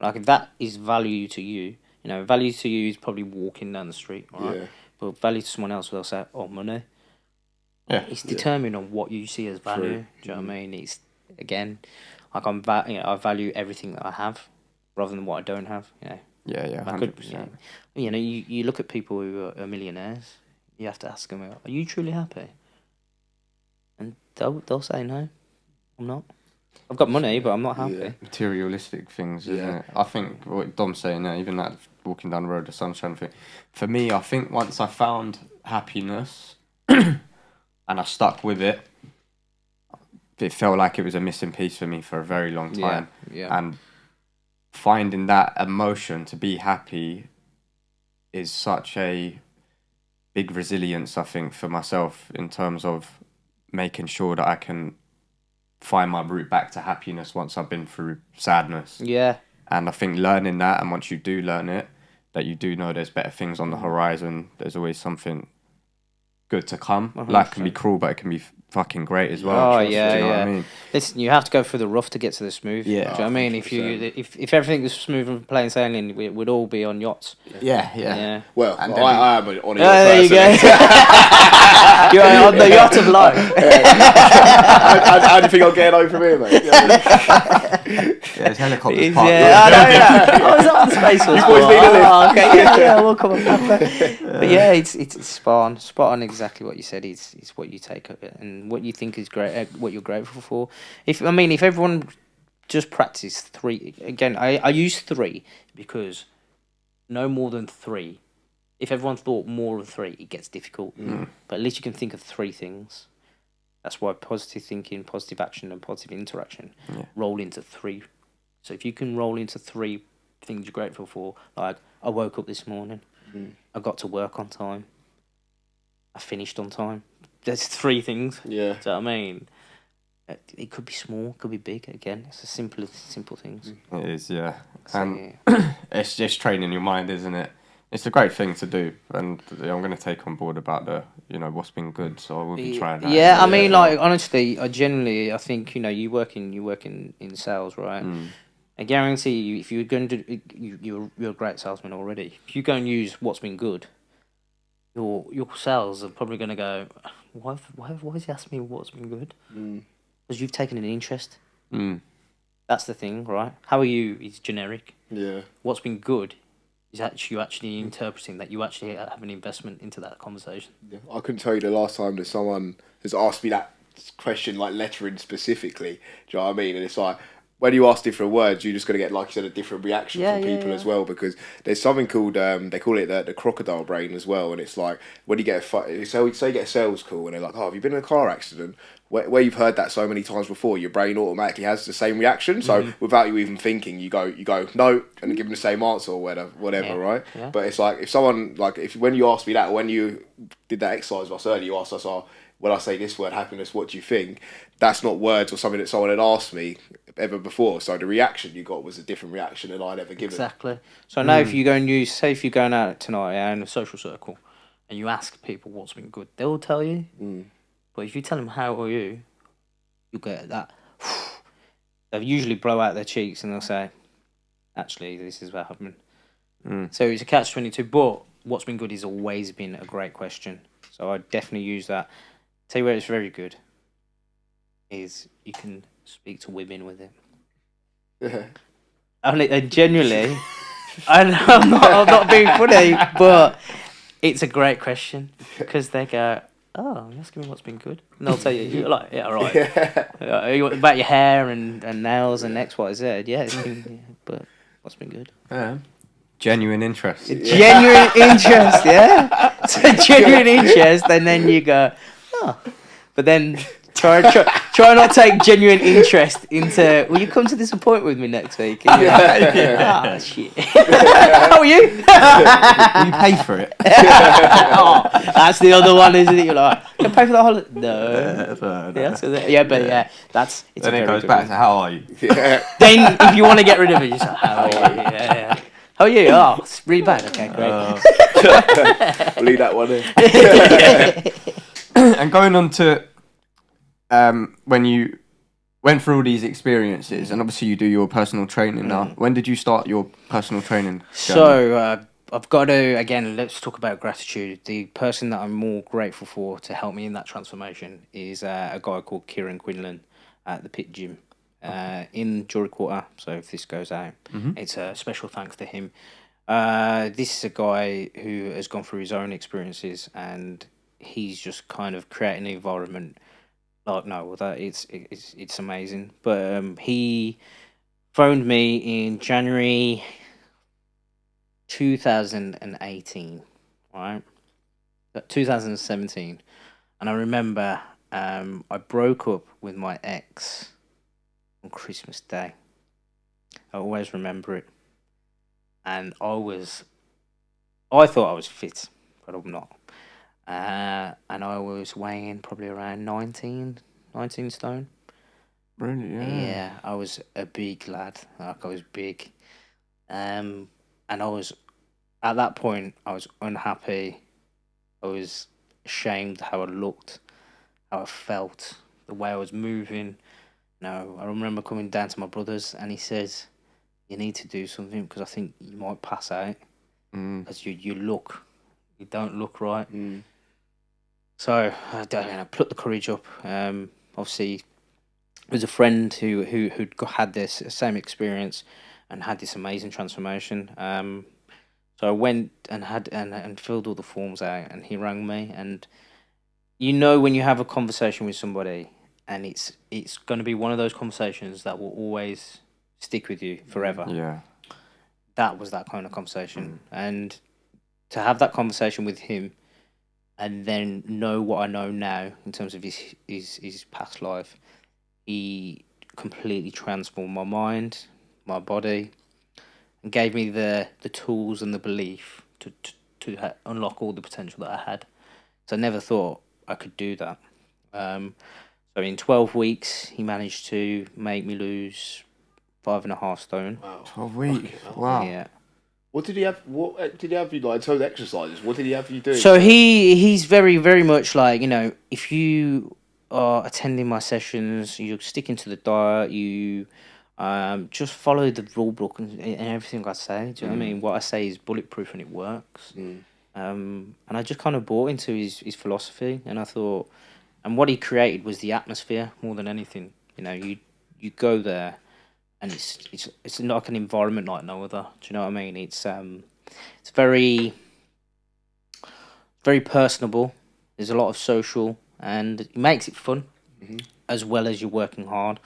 Like if that is value to you, value to you is probably walking down the street, right? Yeah. But value to someone else, they'll say, "Oh, money." Yeah, it's determined on what you see as value. True. Do you know what I mean? It's again, like I value everything that I have, rather than what I don't have. Yeah, 100%. You look at people who are millionaires. You have to ask them, "Are you truly happy?" And they'll say, "No, I'm not. I've got money, but I'm not happy." Yeah. Materialistic things, isn't it? I think what Dom's saying there, even that walking down the road, the sunshine thing. For me, I think once I found happiness and I stuck with it, it felt like it was a missing piece for me for a very long time. Yeah. And finding that emotion to be happy is such a big resilience, I think, for myself in terms of making sure that I can find my route back to happiness once I've been through sadness. Yeah. And I think learning that, and once you do learn it, that you do know there's better things on the horizon. There's always something good to come. 100%. Life can be cruel, but it can be fucking great as well. Oh, yeah, yeah. What I mean? Listen, you have to go through the rough to get to the smooth. Yeah. Do you know what I mean? If everything was smooth and plain sailing, we'd all be on yachts. Yeah. Well, I am on a yacht. There you go. You're on the yacht of life. How do you think I'm getting over from here, mate? There's helicopters parked. I was on the Space Force. You boys need a lift. Okay, yeah, we'll come up after. But yeah, it's spot on exactly what you said. It's what you take of it and what you think is great, what you're grateful for. If everyone just practice 3 again, I use 3 because no more than 3. If everyone thought more than 3, it gets difficult. But at least you can think of 3 things. That's why positive thinking, positive action, and positive interaction roll into 3. So if you can roll into 3 things you're grateful for, like I woke up this morning, I got to work on time, I finished on time. There's 3 things. Yeah. Do you know what I mean? It could be small, it could be big. Again, it's the simple things. It is, yeah. So, and it's just training your mind, isn't it? It's a great thing to do, and I'm going to take on board about the, what's been good. So I will be trying that. Yeah, I mean, like honestly, I think you work in sales, right? I guarantee you, if you're going to you're a great salesman already. If you go and use what's been good, your sales are probably going to go, why is he asking me what's been good? Because you've taken an interest. That's the thing, right? How are you? Is generic. Yeah. What's been good is actually interpreting that you actually have an investment into that conversation. Yeah. I couldn't tell you the last time that someone has asked me that question, like lettering specifically. Do you know what I mean? And it's like, when you ask different words, you're just going to get, like you said, a different reaction from people as well, because there's something called, they call it the crocodile brain as well, and it's like, when you get say you get a sales call, and they're like, oh, have you been in a car accident? Where you've heard that so many times before, your brain automatically has the same reaction, so without you even thinking, you go no, and give them the same answer or whatever, right? Yeah. But it's like, if someone, like, when you asked me that, or when you did that exercise with us earlier, you asked us, when I say this word, happiness, what do you think? That's not words or something that someone had asked me ever before. So the reaction you got was a different reaction than I'd ever given. Exactly. So now if you go and if you're going out tonight in a social circle and you ask people what's been good, they'll tell you. But if you tell them how are you, you'll get that. They'll usually blow out their cheeks and they'll say, actually, this is what happened. So it's a catch-22, but what's been good has always been a great question. So I definitely use that. Tell you where it's very good is you can speak to women with it. Yeah. And genuinely, I'm not being funny, but it's a great question because they go, oh, you're asking me what's been good? And they'll tell you, you're like, yeah, all right. About your hair and nails and X, Y, Z. Yeah, it's been, but what's been good? Genuine interest. Genuine interest, yeah? So genuine interest, and then you go, oh. But then try not to take genuine interest into, will you come to this appointment with me next week? And oh, shit. How are you? Will you pay for it? That's the other one, isn't it? You're like, can I pay for the holiday? No. It's then it goes back to how are you? Then if you want to get rid of it, you just like, how are you? Yeah. Oh, yeah. Oh, it's really bad. Okay, great. We'll leave that one in. And going on to when you went through all these experiences, and obviously you do your personal training now. When did you start your personal training journey? So, I've got to, again, let's talk about gratitude. The person that I'm more grateful for to help me in that transformation is a guy called Kieran Quinlan at the Pit Gym in Jury Quarter. So if this goes out, it's a special thanks to him. This is a guy who has gone through his own experiences, and he's just kind of creating an environment like no other. It's amazing. But he phoned me in January 2018, right? 2017, and I remember I broke up with my ex on Christmas Day. I always remember it, and I thought I was fit, but I'm not. And I was weighing probably around 19 stone. Really? Yeah, I was a big lad. Like I was big, and I was at that point. I was unhappy. I was ashamed how I looked, how I felt, the way I was moving. No, I remember coming down to my brother's, and he says, "You need to do something because I think you might pass out because you don't look right." So I put the courage up. Obviously, there was a friend who'd had this same experience and had this amazing transformation. So I went and had and filled all the forms out, and he rang me. And when you have a conversation with somebody, and it's going to be one of those conversations that will always stick with you forever. Yeah. That was that kind of conversation, and to have that conversation with him, and then know what I know now in terms of his past life, he completely transformed my mind, my body, and gave me the tools and the belief to unlock all the potential that I had. So I never thought I could do that. So in 12 weeks, he managed to make me lose 5.5 stone. Wow. 12 weeks. Wow. Yeah. What did he have? What did he have you like? In terms of exercises, what did he have you do? So he's very, very much like, if you are attending my sessions, you're sticking to the diet, you just follow the rule book and everything I say. Do you know what I mean? What I say is bulletproof and it works. And I just kind of bought into his philosophy, and I thought, and what he created was the atmosphere more than anything. You go there, and it's like an environment like no other. Do you know what I mean? It's very personable. There's a lot of social, and it makes it fun, as well as you're working hard.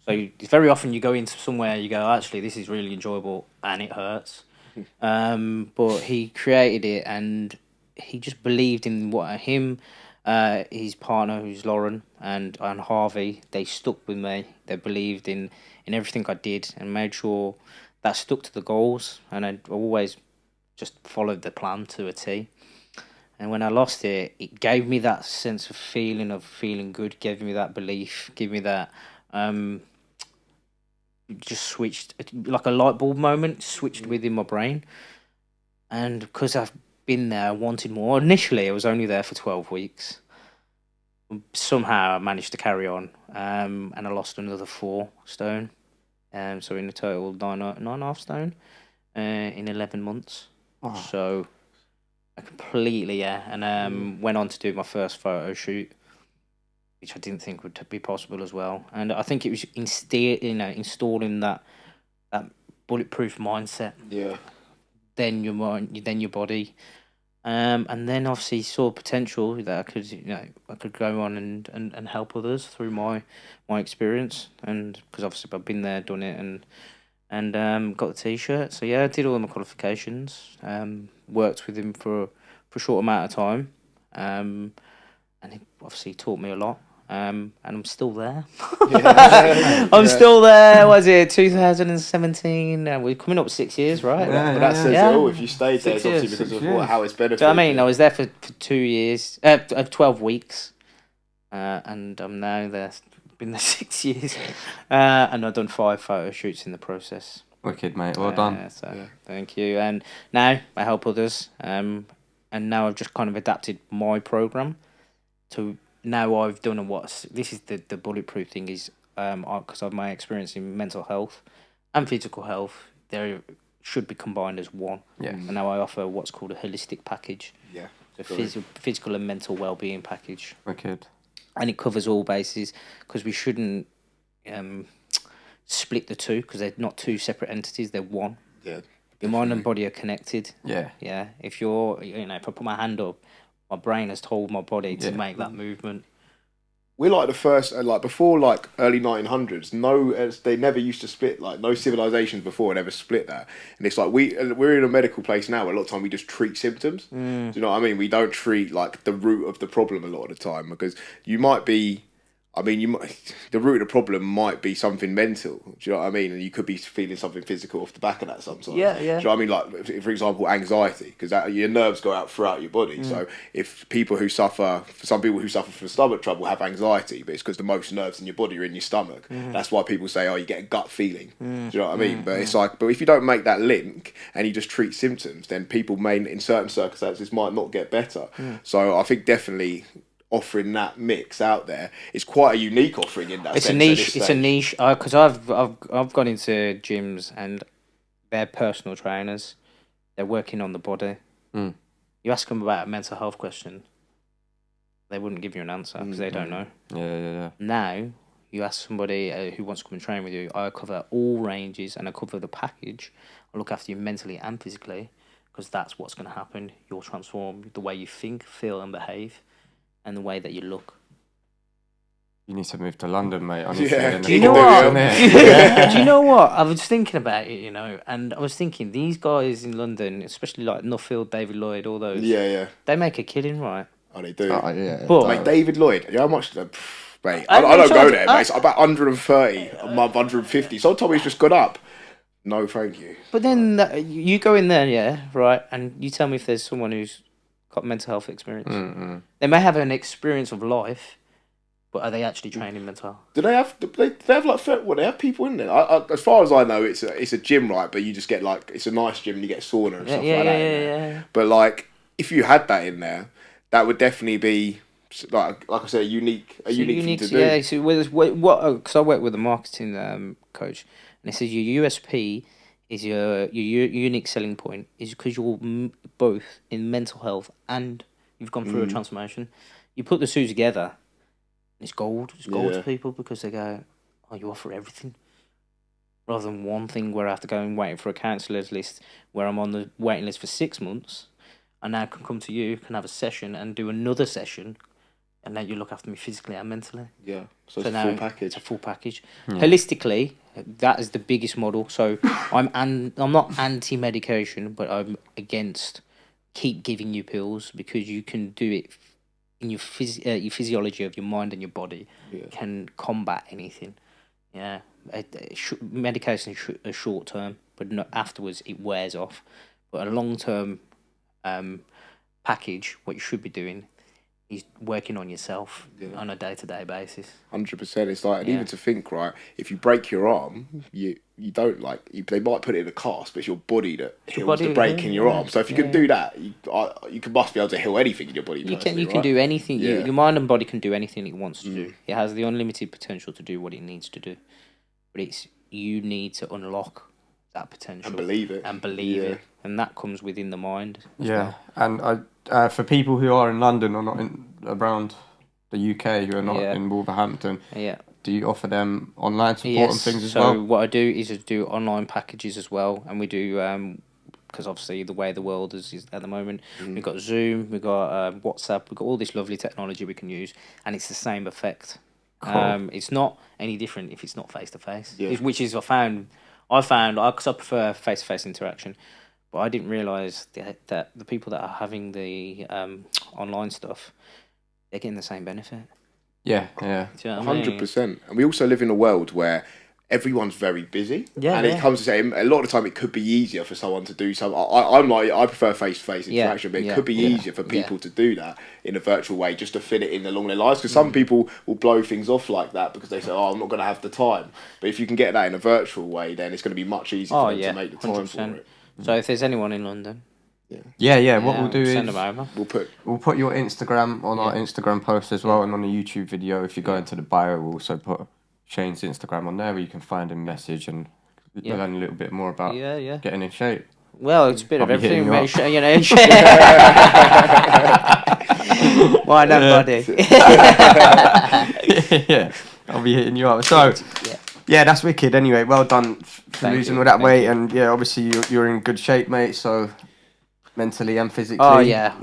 So very often you go into somewhere, you go, actually, this is really enjoyable, and it hurts. But he created it, and he just believed in what him, his partner, who's Lauren, and Harvey. They stuck with me. They believed in everything I did, and made sure that stuck to the goals. And I always just followed the plan to a T. And when I lost it, it gave me that sense of feeling good, gave me that belief, gave me that, just switched, like a light bulb moment, switched within my brain. And because I've been there, I wanted more. Initially, I was only there for 12 weeks. Somehow I managed to carry on, and I lost another 4 stone. So in a total, 9.5 stone in 11 months. Wow. So I completely, and went on to do my first photo shoot, which I didn't think would be possible as well. And I think it was installing that bulletproof mindset. Yeah. Then your mind, then your body, and then obviously saw potential that I could go on and help others through my experience, and because obviously I've been there, done it, and got the T-shirt. So yeah, I did all my qualifications. Worked with him for a short amount of time, and he obviously taught me a lot. And I'm still there. I'm still there. Was it 2017? We're coming up 6 years, right? But that says it all. If you stayed there, it's obviously because of how it's benefited. So I mean, I was there for 2 years, 12 weeks, and I'm now there. Been there 6 years, and I've done 5 photo shoots in the process. Wicked, mate. Well done. Thank you. And now I help others. And now I've just kind of adapted my program to now I've done this is the bulletproof thing is because of my experience in mental health and physical health, they should be combined as one. Yeah. And now I offer what's called a holistic package. Yeah. A physical and mental well-being package. Wicked. And it covers all bases because we shouldn't split the two because they're not two separate entities, they're one. Yeah. Your mind and body are connected. Yeah. Yeah. If if I put my hand up, my brain has told my body to make that movement. We're like the first, like before, like early 1900s. They never used to split. Like no civilizations before had ever split that. And it's like we're in a medical place now where a lot of time we just treat symptoms. Do you know what I mean? We don't treat like the root of the problem a lot of the time because you might be. I mean, the root of the problem might be something mental. Do you know what I mean? And you could be feeling something physical off the back of that sometimes. Yeah. Do you know what I mean? Like, for example, anxiety, because your nerves go out throughout your body. So if some people who suffer from stomach trouble have anxiety, but it's because the most nerves in your body are in your stomach. That's why people say, oh, you get a gut feeling. Do you know what I mean? But it's like, but if you don't make that link and you just treat symptoms, then people may, in certain circumstances, might not get better. So I think definitely offering that mix out there is quite a unique offering in that sense. It's a niche because I've gone into gyms and they're personal trainers. They're working on the body. You ask them about a mental health question, they wouldn't give you an answer because they don't know. Yeah. Now you ask somebody who wants to come and train with you. I cover all ranges and I cover the package. I look after you mentally and physically because that's what's going to happen. You'll transform the way you think, feel, and behave. And the way that you look. You need to move to London, mate. Honestly. Do you know what? Do you know what? I was thinking about it, and I was thinking these guys in London, especially like Nuffield, David Lloyd, all those. Yeah. They make a killing, right? Oh, they do. Yeah. But mate, David Lloyd, you know how much? Mate, I don't go there, mate. It's about 130 a month, 150. Sometimes it's just gone up. No, thank you. But then you go in there, right, and you tell me if there's someone who's got mental health experience. They may have an experience of life, but are they actually training mental health? Do they have they have people in there? As far as I know, it's a gym, right? But you just get like it's a nice gym and you get sauna and stuff like that. Yeah. But like if you had that in there, that would definitely be like I said, a unique thing to do. Yeah, so because I work with a marketing coach, and he says your USP is your unique selling point is because you're both in mental health and you've gone through a transformation. You put the two together, and it's gold. It's gold to people because they go, "Oh, you offer everything," rather than one thing where I have to go and wait for a counsellor's list where I'm on the waiting list for 6 months, and now I can come to you, can have a session and do another session, and then you look after me physically and mentally. Yeah, so it's a full package. It's a full package. Holistically, that is the biggest model. So I'm not anti-medication, but I'm against keep giving you pills because you can do it in your physiology of your mind and your body can combat anything. Yeah, medication is short term, but not afterwards it wears off. But a long term package, what you should be doing is working on yourself on a day-to-day basis. 100%. It's like, and even to think, right, if you break your arm, you don't they might put it in a cast, but it's your body that heals the break in your arm. So if you can do that, you must be able to heal anything in your body. You can do anything. Yeah. Your mind and body can do anything it wants to do. It has the unlimited potential to do what it needs to do. But you need to unlock that potential. And believe it. And that comes within the mind. Well. And for people who are in London or not around the UK who are not in Wolverhampton, do you offer them online support and things as well? So what I do is I do online packages as well, and we do because obviously the way the world is at the moment, we've got Zoom, we've got WhatsApp, we've got all this lovely technology we can use, and it's the same effect. Cool. It's not any different if it's not face to face, which is I found because I prefer face to face interaction. But I didn't realise that the people that are having the online stuff, they're getting the same benefit. Yeah. Do you know what I mean? 100%. And we also live in a world where everyone's very busy. Yeah, and yeah. it comes to say a lot of the time it could be easier for someone to do something. I prefer face-to-face interaction, but it could be easier for people to do that in a virtual way, just to fit it in along their lives, because some people will blow things off like that because they say, I'm not going to have the time. But if you can get that in a virtual way, then it's going to be much easier for them to make the time 100%. For it. So if there's anyone in London, yeah, what we'll do send is them over. We'll put your Instagram on our Instagram post as well, and on the YouTube video. If you go into the bio, we'll also put Shane's Instagram on there, where you can find him, message, and learn a little bit more about getting in shape. Well, it's a bit of everything, mate. Why not, buddy? Yeah, I'll be hitting you up. So, yeah, that's wicked. Anyway, well done for losing all that weight, and obviously you're in good shape, mate. So, mentally and physically. Oh yeah,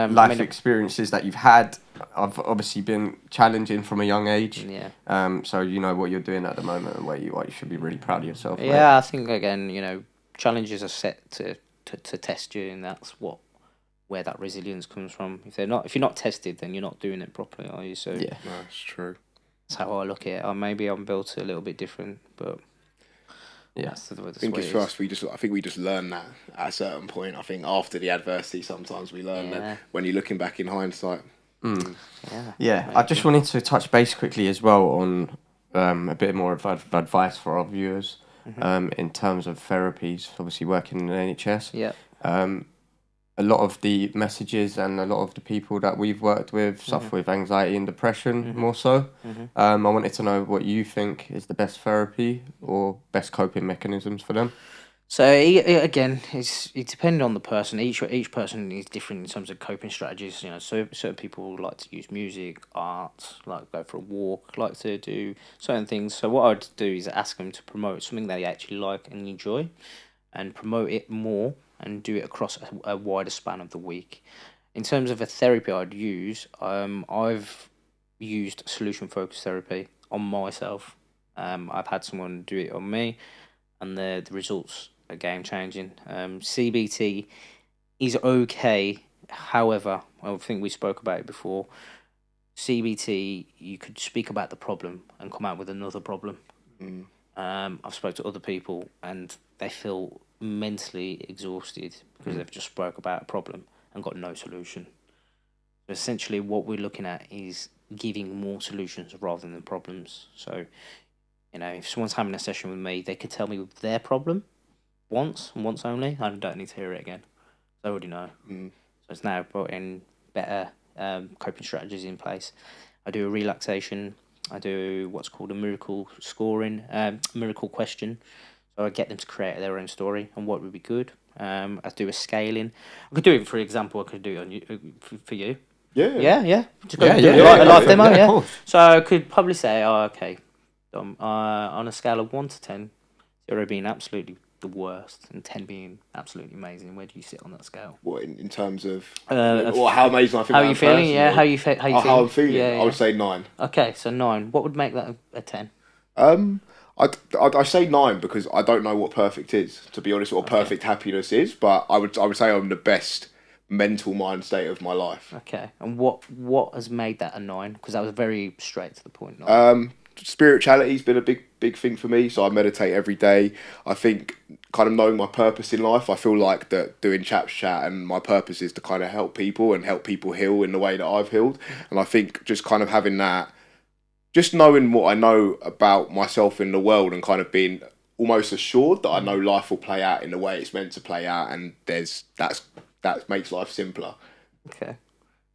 life experiences that you've had have obviously been challenging from a young age. Yeah. So you know what you're doing at the moment and where you are. You should be really proud of yourself. Yeah, mate. I think again, challenges are set to test you, and that's where that resilience comes from. If you're not tested, then you're not doing it properly, are you? So yeah, that's true. That's how I look at it. Maybe I'm built a little bit different, but. Yeah, I think it's for us. I think we just learn that at a certain point. I think after the adversity, sometimes we learn that when you're looking back in hindsight. Yeah. I just wanted to touch base quickly as well on a bit more of advice for our viewers in terms of therapies. Obviously, working in the NHS. Yeah. A lot of the messages and a lot of the people that we've worked with suffer with anxiety and depression more so. I wanted to know what you think is the best therapy or best coping mechanisms for them. So again, it depends on the person. Each person is different in terms of coping strategies. So certain people like to use music, art, like go for a walk, like to do certain things. So what I'd do is ask them to promote something they actually like and enjoy, and promote it more and do it across a wider span of the week. In terms of a therapy I'd use, I've used solution-focused therapy on myself. I've had someone do it on me, and the results are game-changing. CBT is okay. However, I think we spoke about it before. CBT, you could speak about the problem and come out with another problem. I've spoke to other people, and they feel mentally exhausted because they've just spoke about a problem and got no solution. So essentially what we're looking at is giving more solutions rather than problems. So, if someone's having a session with me, they could tell me their problem once and once only. I don't need to hear it again. I already know. So it's now putting better coping strategies in place. I do a relaxation. I do what's called a miracle question. So I get them to create their own story and what would be good. I do a scaling. I could do it, for example, I could do it on you, for you. Yeah. Just go do a live demo, yeah. So I could probably say, okay, on a scale of 1 to 10, 0 being absolutely the worst and 10 being absolutely amazing, where do you sit on that scale? What, in terms of how amazing I think how you feeling? Yeah, how you feeling? How I'm feeling? Yeah. I would say 9. Okay, so 9. What would make that a 10? I say 9 because I don't know what perfect is, to be honest, or perfect happiness is, but I would say I'm the best mental mind state of my life. Okay, and what has made that a 9? Because that was very straight to the point. Spirituality's been a big thing for me, so I meditate every day. I think kind of knowing my purpose in life, I feel like that doing Chaps Chat and my purpose is to kind of help people and help people heal in the way that I've healed. And I think just kind of having that, just knowing what I know about myself in the world and kind of being almost assured that I know life will play out in the way it's meant to play out, and that makes life simpler. Okay.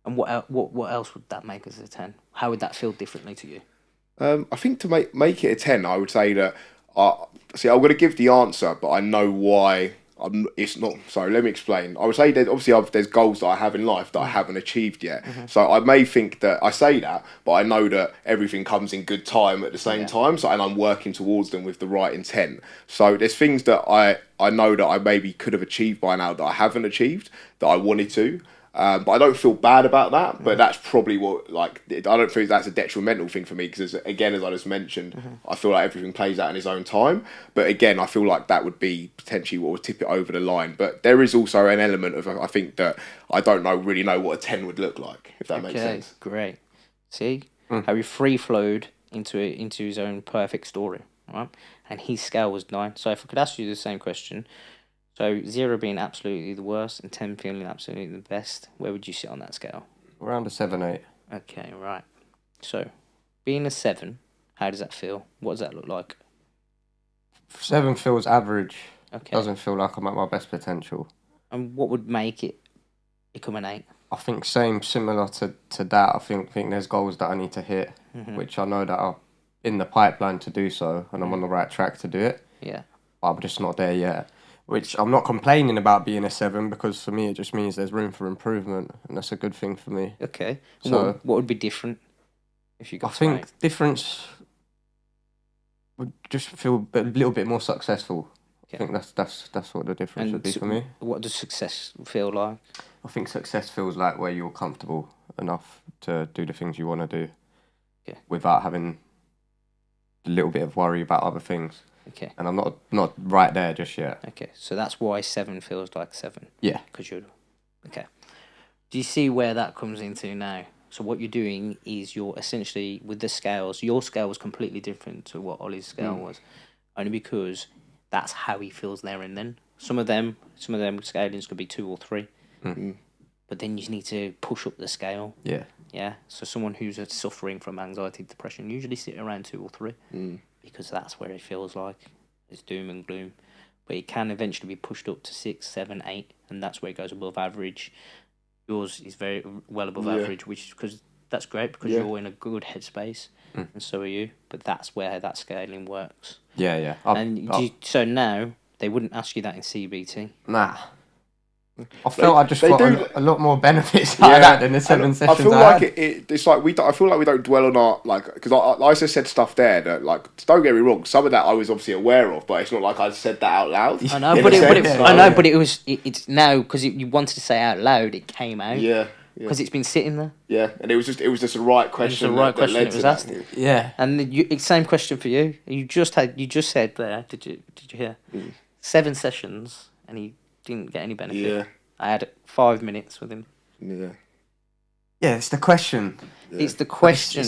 And what else would that make as a 10? How would that feel differently to you? I think to make it a 10, I would say that I'm going to give the answer, but I know why it's not. Sorry, let me explain. I would say that obviously there's goals that I have in life that I haven't achieved yet. So I may think that I say that, but I know that everything comes in good time at the same time. So, and I'm working towards them with the right intent. So there's things that I know that I maybe could have achieved by now that I haven't achieved that I wanted to. But I don't feel bad about that. But that's probably what, I don't think that's a detrimental thing for me because, again, as I just mentioned, I feel like everything plays out in its own time. But again, I feel like that would be potentially what would tip it over the line. But there is also an element of, I think, that I don't really know what a 10 would look like, if that makes sense. Great. See how he free flowed into his own perfect story. right? And his scale was 9. So if I could ask you the same question, so 0 being absolutely the worst and 10 feeling absolutely the best, where would you sit on that scale? Around a 7, 8. Okay, right. So, being a 7, how does that feel? What does that look like? 7 feels average. Okay. Doesn't feel like I'm at my best potential. And what would make it become an 8? I think similar to that. I think there's goals that I need to hit, which I know that are in the pipeline to do so, and I'm on the right track to do it. Yeah. But I'm just not there yet. Which I'm not complaining about being a 7, because for me it just means there's room for improvement, and that's a good thing for me. Okay. So what would be different if you got? I think difference would just feel a little bit more successful. Okay. I think that's what the difference would be for me. What does success feel like? I think success feels like where you're comfortable enough to do the things you want to do, without having a little bit of worry about other things. Okay. And I'm not right there just yet. Okay, so that's why 7 feels like 7. Yeah. Because you're... Okay. Do you see where that comes into now? So what you're doing is you're essentially, with the scales, your scale was completely different to what Ollie's scale was. Only because that's how he feels there and then. Some of them scalings could be 2 or 3. But then you need to push up the scale. Yeah. Yeah. So someone who's suffering from anxiety, depression, usually sit around 2 or 3. Because that's where it feels like it's doom and gloom. But it can eventually be pushed up to 6, 7, 8, and that's where it goes above average. Yours is very well above average, because that's great, because you're in a good headspace, and so are you. But that's where that scaling works. Yeah. So now they wouldn't ask you that in CBT. Nah. I felt I just got a lot more benefits out of that than the 7 sessions. I feel like it's like I feel like we don't dwell on our, like, because I just said stuff there that, like, don't get me wrong, some of that I was obviously aware of, but it's not like I said that out loud. I know, but it's now, because you wanted to say out loud, it came out. Yeah. Because it's been sitting there. Yeah, and it was just the right question. It was the right question that was asked. Yeah, and the same question for you. You just said there. Did you hear? 7 sessions, and he didn't get any benefit. Yeah, I had 5 minutes with him. Yeah, it's the question. Yeah. It's the question.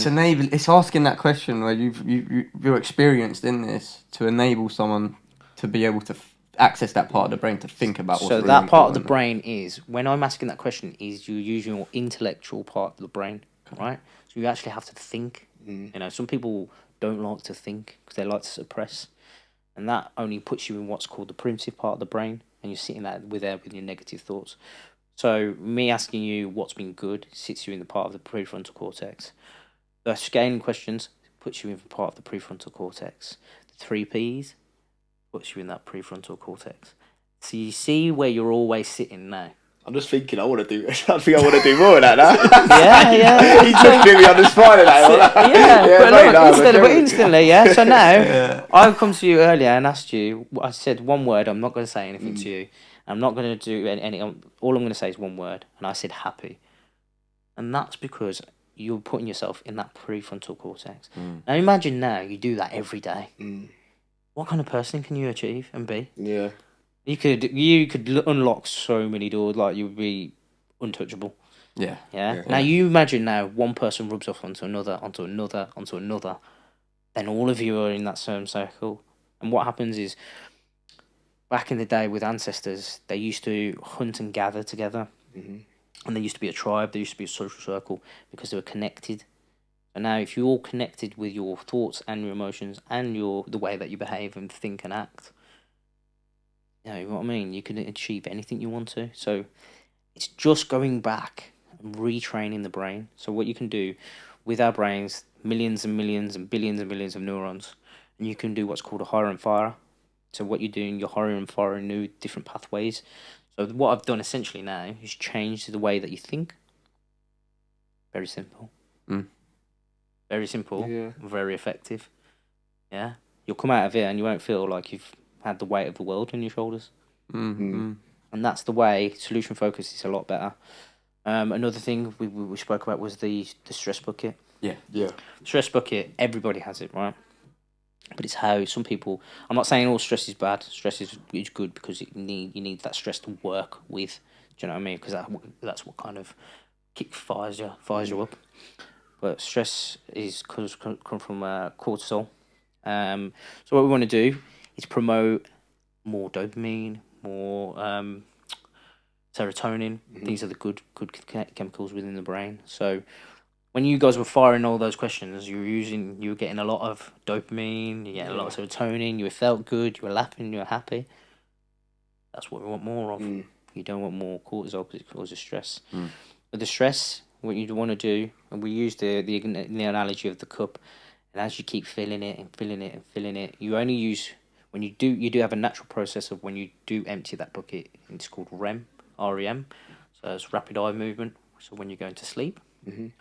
It's asking that question where you're experienced in this to enable someone to be able to access that part of the brain to think about what's really that part of the brain is, when I'm asking that question, is you're using your intellectual part of the brain, right? So you actually have to think. You know, some people don't like to think because they like to suppress, and that only puts you in what's called the primitive part of the brain, and you're sitting there with your negative thoughts. So me asking you what's been good sits you in the part of the prefrontal cortex. The scaling questions puts you in the part of the prefrontal cortex. The 3 Ps puts you in that prefrontal cortex. So you see where you're always sitting now. I'm just thinking I want to do more of that now. Yeah. He took me on the spot of that. But instantly, yeah. So now, I've come to you earlier and asked you, I said one word, I'm not going to say anything to you. I'm not going to do any, all I'm going to say is one word. And I said happy. And that's because you're putting yourself in that prefrontal cortex. Now imagine now you do that every day. What kind of person can you achieve and be? Yeah. You could unlock so many doors, like you'd be untouchable. Yeah. Now you imagine one person rubs off onto another, then all of you are in that same circle. And what happens is, back in the day with ancestors, they used to hunt and gather together. And there used to be a tribe, there used to be a social circle, because they were connected. And now if you're all connected with your thoughts and your emotions and the way that you behave and think and act, you know what I mean? You can achieve anything you want to. So it's just going back and retraining the brain. So what you can do with our brains, millions and millions and billions of neurons, and you can do what's called a hire and fire. So what you're doing, you're hiring and firing new different pathways. So what I've done essentially now is change the way that you think. Very simple. Very simple. Yeah. Very effective. Yeah. You'll come out of it and you won't feel like you've had the weight of the world on your shoulders. And that's the way. Solution focus is a lot better. Another thing we spoke about was the stress bucket. Yeah. Stress bucket, everybody has it, right? But it's how some people... I'm not saying all stress is bad. Stress is good because you need that stress to work with. Do you know what I mean? Because that's what kind of fires you up. But stress come from cortisol, So what we want to do is promote more dopamine, more serotonin. These are the good chemicals within the brain. So when you guys were firing all those questions, you were getting a lot of dopamine, you getting a lot of serotonin, you felt good, you were laughing, you were happy. That's what we want more of. You don't want more cortisol because it causes stress. But the stress, what you want to do, and we use the analogy of the cup, and as you keep filling it and filling it and filling it, you only use, when you do have a natural process of when you do empty that bucket, it's called REM, R-E-M, so it's rapid eye movement, so when you're going to sleep, and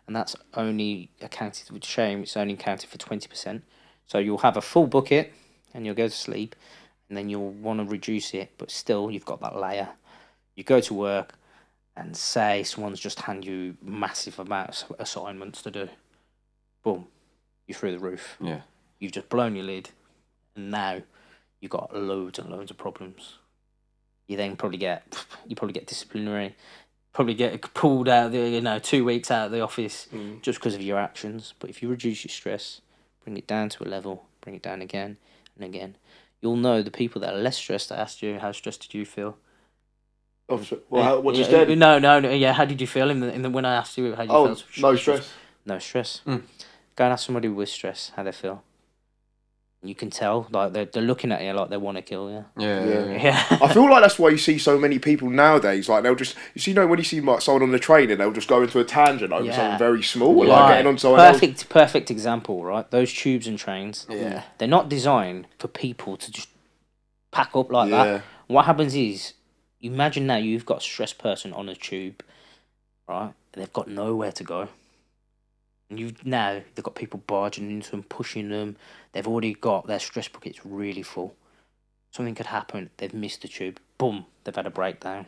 that's only accounted, with shame, it's only accounted for 20%, so you'll have a full bucket, and you'll go to sleep, and then you'll want to reduce it, but still, you've got that layer. You go to work, and say someone's just hand you massive amounts of assignments to do. Boom, you're through the roof. Yeah. You've just blown your lid, and now you've got loads and loads of problems. You then probably get disciplinary, probably get pulled out, 2 weeks out of the office just because of your actions. But if you reduce your stress, bring it down to a level, bring it down again and again, you'll know the people that are less stressed. I asked you, how stressed did you feel? Well, what just then? No. Yeah, how did you feel in the when I asked you how you felt? No stress. No stress. Go and ask somebody with stress how they feel. You can tell, like they're looking at you like they want to kill you. Yeah. I feel like that's why you see so many people nowadays. Like they'll just, when you see like someone on the train and they'll just go into a tangent over something very small, like getting on someone else. Perfect example, right? Those tubes and trains. Yeah. They're not designed for people to just pack up like that. What happens is, imagine now you've got a stressed person on a tube, right? They've got nowhere to go. And they've got people barging into them, pushing them. They've already got their stress buckets really full. Something could happen. They've missed the tube. Boom. They've had a breakdown.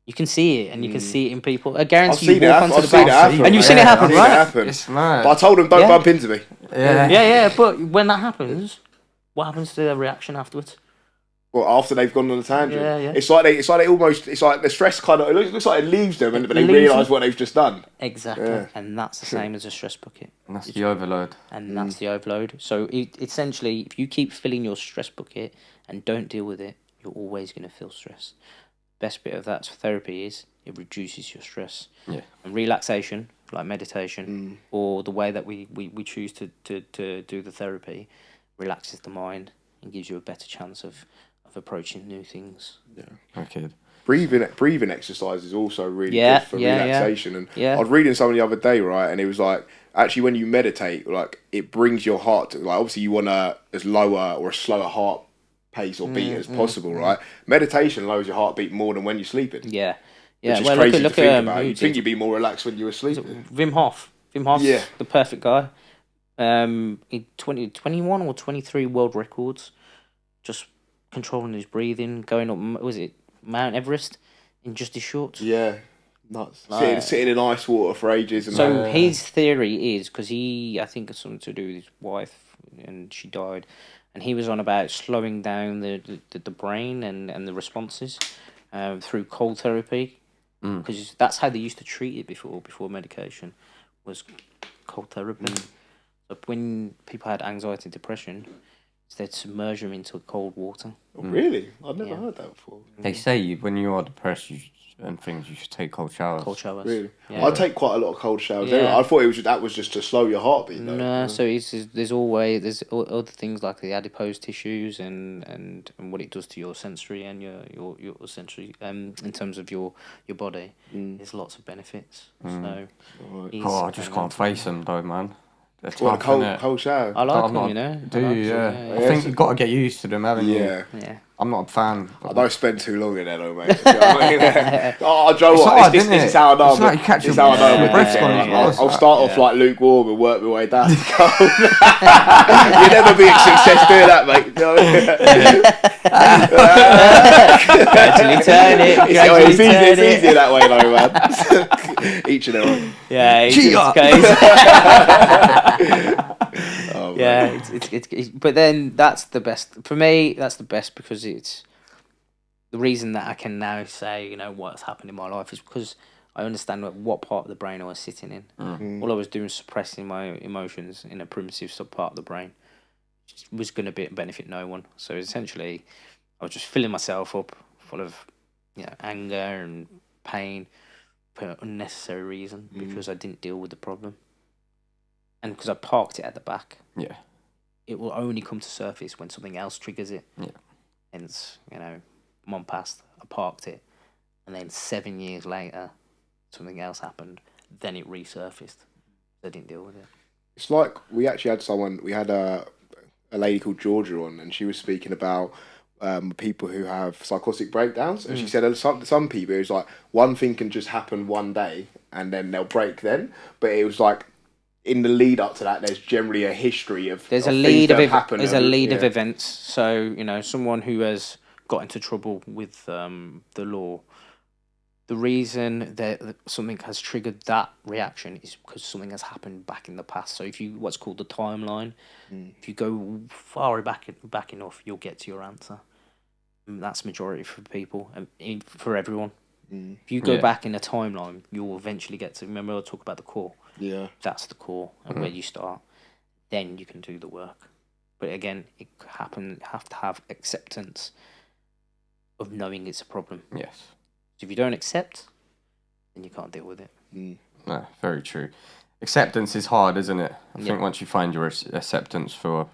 You can see it, and you can see it in people. I guarantee you walk onto the bus, and you've seen it happen, right? It's mad. But I told them, don't bump into me. Yeah. But when that happens, what happens to their reaction afterwards? Well, after they've gone on a tangent, it's like the stress kind of, it looks like it leaves them, but they realise what they've just done. Exactly, and that's the same as a stress bucket. And that's the overload. And that's the overload. So essentially, if you keep filling your stress bucket and don't deal with it, you're always going to feel stress. Best bit of that therapy is it reduces your stress. Yeah. And relaxation, like meditation, or the way that we choose to do the therapy, relaxes the mind and gives you a better chance of approaching new things. Yeah. Okay. Breathing exercise is also really good for relaxation. And I was reading something the other day, right, and it was like, actually when you meditate, like it brings your heart to, like, obviously you want as lower or a slower heart pace or beat as possible, right? Meditation lowers your heartbeat more than when you're sleeping. Yeah. Which is crazy to think about. You'd think you'd be more relaxed when you were sleeping. Wim Hof. Wim Hof's the perfect guy. In 21 or 23 world records, just controlling his breathing, going up, was it Mount Everest in just his shorts? Yeah, nuts. Sitting in ice water for ages. And so his theory is, because I think it's something to do with his wife, and she died, and he was on about slowing down the brain and the responses through cold therapy, because that's how they used to treat it before medication, was cold therapy. So when people had anxiety and depression, they'd submerge them into cold water. Oh, really? I've never heard that before. They say when you are depressed and things, you should take cold showers. Really? Yeah. I take quite a lot of cold showers. Yeah. I thought that was just to slow your heartbeat. Though. No, so there's other things like the adipose tissues and what it does to your sensory and your sensory in terms of your body. There's lots of benefits. So I just can't face them though, man. What, a cold shower? I like them, you know. Do you? Yeah. I think you've got to get used to them, haven't you? Yeah. I'm not a fan. I don't spend too long in there, though, mate. Joe, what? This is how I know. It's like you catch your breath. I'll start off like lukewarm and work my way down to cold. You'll never be a success doing that, mate. You know what I mean? Gradually turn it. It's easier that way, though, man. Each and their own. Yeah, it's but then that's the best for me. That's the best because it's the reason that I can now say, you know, what's happened in my life is because I understand what part of the brain I was sitting in. All I was doing was suppressing my emotions in a primitive sub part of the brain. was going to benefit no one. So essentially, I was just filling myself up full of, anger and pain for an unnecessary reason because I didn't deal with the problem. And because I parked it at the back. Yeah. It will only come to surface when something else triggers it. Yeah. Hence, month passed, I parked it, and then 7 years later, something else happened. Then it resurfaced. I didn't deal with it. It's like we actually had a lady called Georgia on, and she was speaking about people who have psychotic breakdowns, and she said some people, it's like one thing can just happen one day and then they'll break then, but it was like in the lead up to that, there's generally a history of there's of a lead of happen. There's a lead of events. So someone who has got into trouble with the law. The reason that something has triggered that reaction is because something has happened back in the past. So if you what's called the timeline, if you go far back enough, you'll get to your answer. And that's majority for people and for everyone. If you go back in a timeline, you'll eventually get to. Remember, I talk about the core. Yeah, that's the core and where you start. Then you can do the work. But again, it have to have acceptance of knowing it's a problem. Yes. If you don't accept, then you can't deal with it. No, very true. Acceptance is hard, isn't it? I think once you find your acceptance for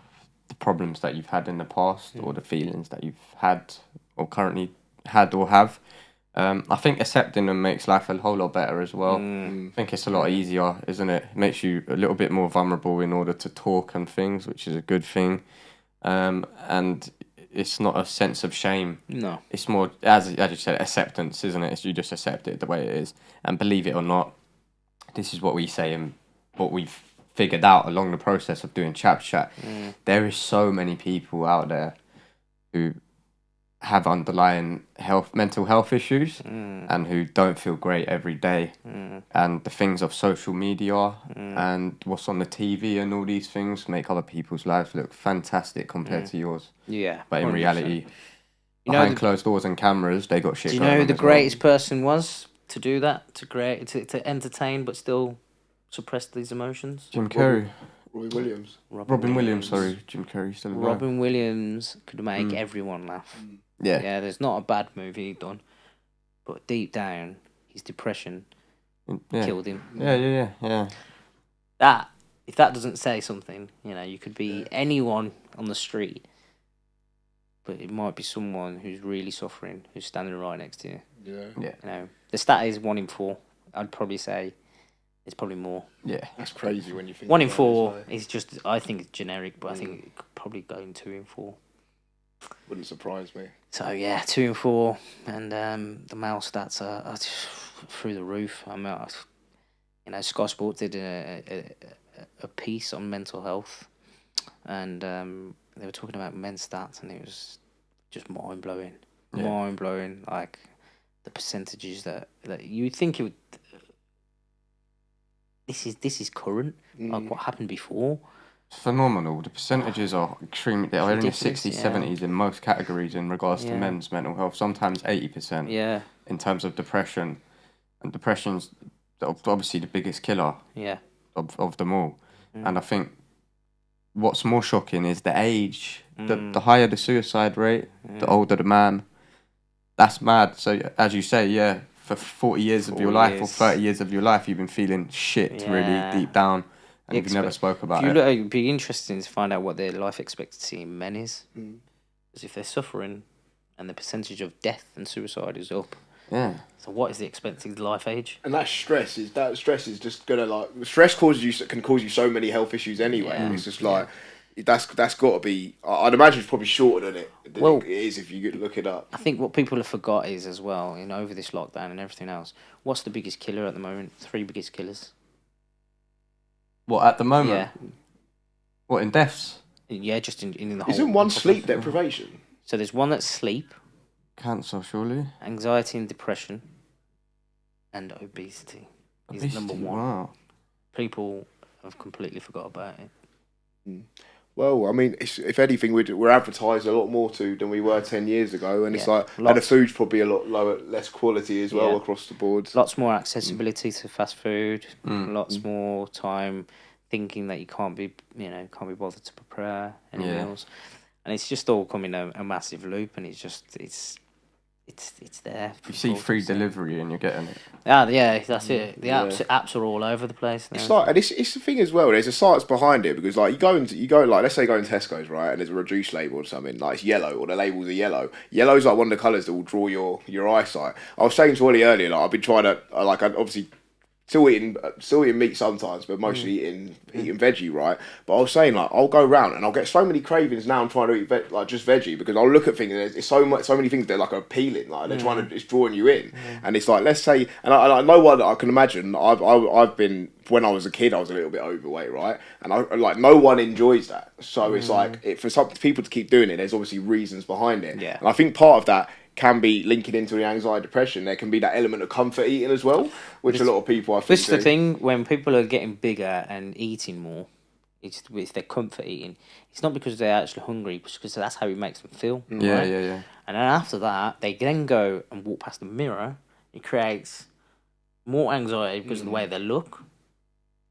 the problems that you've had in the past or the feelings that you've had or currently had or have, I think accepting them makes life a whole lot better as well. I think it's a lot easier, isn't it? It makes you a little bit more vulnerable in order to talk and things, which is a good thing. And it's not a sense of shame. No. It's more, as you said, acceptance, isn't it? It's you just accept it the way it is. And believe it or not, this is what we say and what we've figured out along the process of doing Chaps Chat. There is so many people out there who have underlying mental health issues and who don't feel great every day. And the things of social media and what's on the TV and all these things make other people's lives look fantastic compared to yours. Yeah. But in 100%. reality, behind closed doors and cameras, they got shit Do you going know on who the as greatest person was to do that? To entertain but still suppress these emotions? Jim Carrey. Robin Williams. Sorry, Jim Carrey still alive. Robin Williams could make everyone laugh. Yeah, there's not a bad movie done, but deep down, his depression killed him. Yeah. That if that doesn't say something, you could be anyone on the street, but it might be someone who's really suffering, who's standing right next to you. Yeah. The stat is 1 in 4. I'd probably say it's probably more. Yeah, that's crazy when you think. 1 in 4 is just, I think it's generic, but I think it could probably go in 2 in 4. Wouldn't surprise me. So yeah, 2 in 4, and the male stats are through the roof. I mean, Sky Sports did a piece on mental health, and they were talking about men's stats, and it was just mind blowing. Mind blowing, like the percentages that you think it would. This is current, like what happened before. Phenomenal. The percentages are extremely. They're in the 60s, 70s in most categories in regards to men's mental health. Sometimes 80%. Yeah. In terms of depression, and depression's obviously the biggest killer. Yeah. Of them all, and I think what's more shocking is the age. The higher the suicide rate, the older the man. That's mad. So as you say, for 40 years of your life or 30 years of your life, you've been feeling shit really deep down. And you've never spoke about it. It'd be interesting to find out what their life expectancy in men is. Because if they're suffering and the percentage of death and suicide is up. Yeah. So what is the expected life age? And that stress is just gonna stress can cause you so many health issues anyway. Yeah. It's just that's got to be. I'd imagine it's probably shorter than it is if you look it up. I think what people have forgot is as well, over this lockdown and everything else, what's the biggest killer at the moment? 3 biggest killers. What, at the moment? Yeah. What, in deaths? Yeah, just in the whole... Isn't one sleep deprivation? So there's one that's sleep. Cancer, surely. Anxiety and depression. And obesity is number 1. Wow. People have completely forgot about it. Well, I mean, if anything, we're advertised a lot more than we were 10 years ago, and it's and the food's probably a lot lower, less quality as well across the board. Lots more accessibility to fast food, lots more time thinking that you can't be bothered to prepare any meals, and it's just all coming a massive loop, and it's there. You see free delivery and you're getting it. Yeah, that's it. The apps are all over the place now. It's like, and it's the thing as well. There's a science behind it, because like you go like, let's say you go in Tesco's, right, and there's a reduced label or something, like it's yellow, or the labels are yellow. Yellow's like one of the colours that will draw your eyesight. I was saying to Ollie earlier, like I've been trying to I obviously still eating meat sometimes, but mostly eating veggie, right? But I was saying, like, I'll go round and I'll get so many cravings now. I'm trying to eat just veggie, because I'll look at things and there's so many things that are like appealing, like they're trying to, it's drawing you in. And it's like, let's say, and I know one that I can imagine. I've been, when I was a kid, I was a little bit overweight, right? And I like, no one enjoys that. So it's like, for some people to keep doing it, there's obviously reasons behind it. Yeah. And I think part of that can be linking into the anxiety, depression. There can be that element of comfort eating as well, which a lot of people, I think, this is the thing, when people are getting bigger and eating more, it's their comfort eating. It's not because they're actually hungry, it's because that's how it makes them feel. Yeah, right? yeah. And then after that, they then go and walk past the mirror. It creates more anxiety because of the way they look.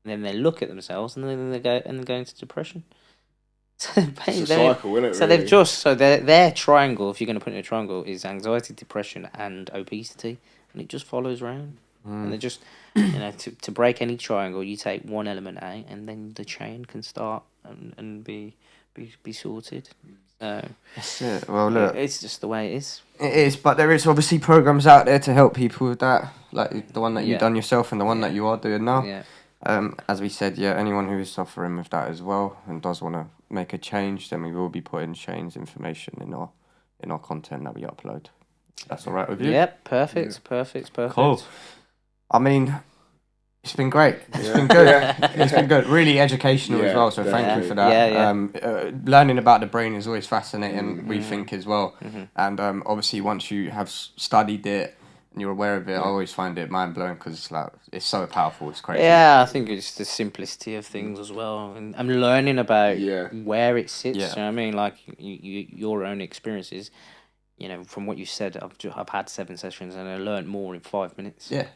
And then they look at themselves, and then they go into depression. So it's a cycle, isn't it? So really? their triangle, if you're going to put it in a triangle, is anxiety, depression, and obesity, and it just follows around. And they just, to break any triangle, you take one element out, and then the chain can start and be sorted. So that's it. Well, look, it's just the way it is. It is, but there is obviously programs out there to help people with that, like the one that you've done yourself and the one that you are doing now. Yeah. As we said, anyone who is suffering with that as well and does want to make a change, then we will be putting Shane's information in our content that we upload. That's all right with you? Yep, perfect. Cool. I mean, it's been great. It's been good. It's been good. Really educational as well. So thank you for that. Learning about the brain is always fascinating. We think as well. And obviously, once you have studied it and you're aware of it, I always find it mind blowing, because it's so powerful. It's crazy. Yeah, I think it's the simplicity of things as well, and I'm learning about where it sits. Yeah. You know what I mean? Like your own experiences. From what you said, I've had 7 sessions and I learned more in 5 minutes. Yeah.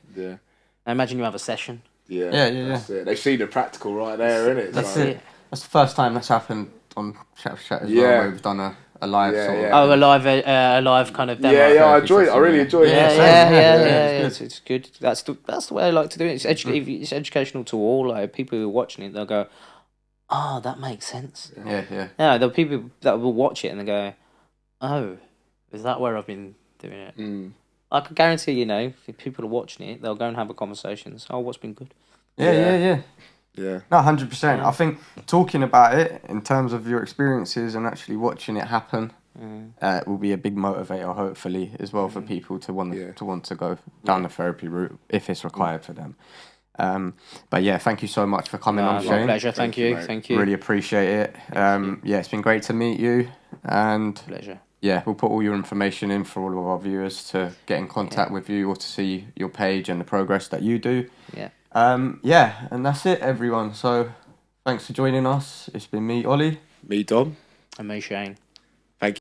I imagine you have a session. Yeah. That's it. They've seen the practical right there, innit? That's it. That's the first time that's happened on Chaps Chat as well, where we've done a live sort of... Oh, a live kind of demo. Yeah, I enjoyed it. I really enjoyed it. Yeah. It's good. That's the way I like to do it. It's educational to all. Like, people who are watching it, they'll go, "Oh, that makes sense." Yeah. No, the people that will watch it and they go, "Oh, is that where I've been doing it?" I can guarantee, if people are watching it, they'll go and have a conversation. So, what's been good? Yeah. No, 100%. I think talking about it in terms of your experiences and actually watching it happen will be a big motivator, hopefully, as well, for people to want to go down the therapy route if it's required for them. But thank you so much for coming on, Shane. My pleasure. Thank you. Really appreciate it. It's been great to meet you. And pleasure. We'll put all your information in for all of our viewers to get in contact with you or to see your page and the progress that you do. And that's it, everyone. So thanks for joining us. It's been me, Ollie. Me, Dom. And me, Shane.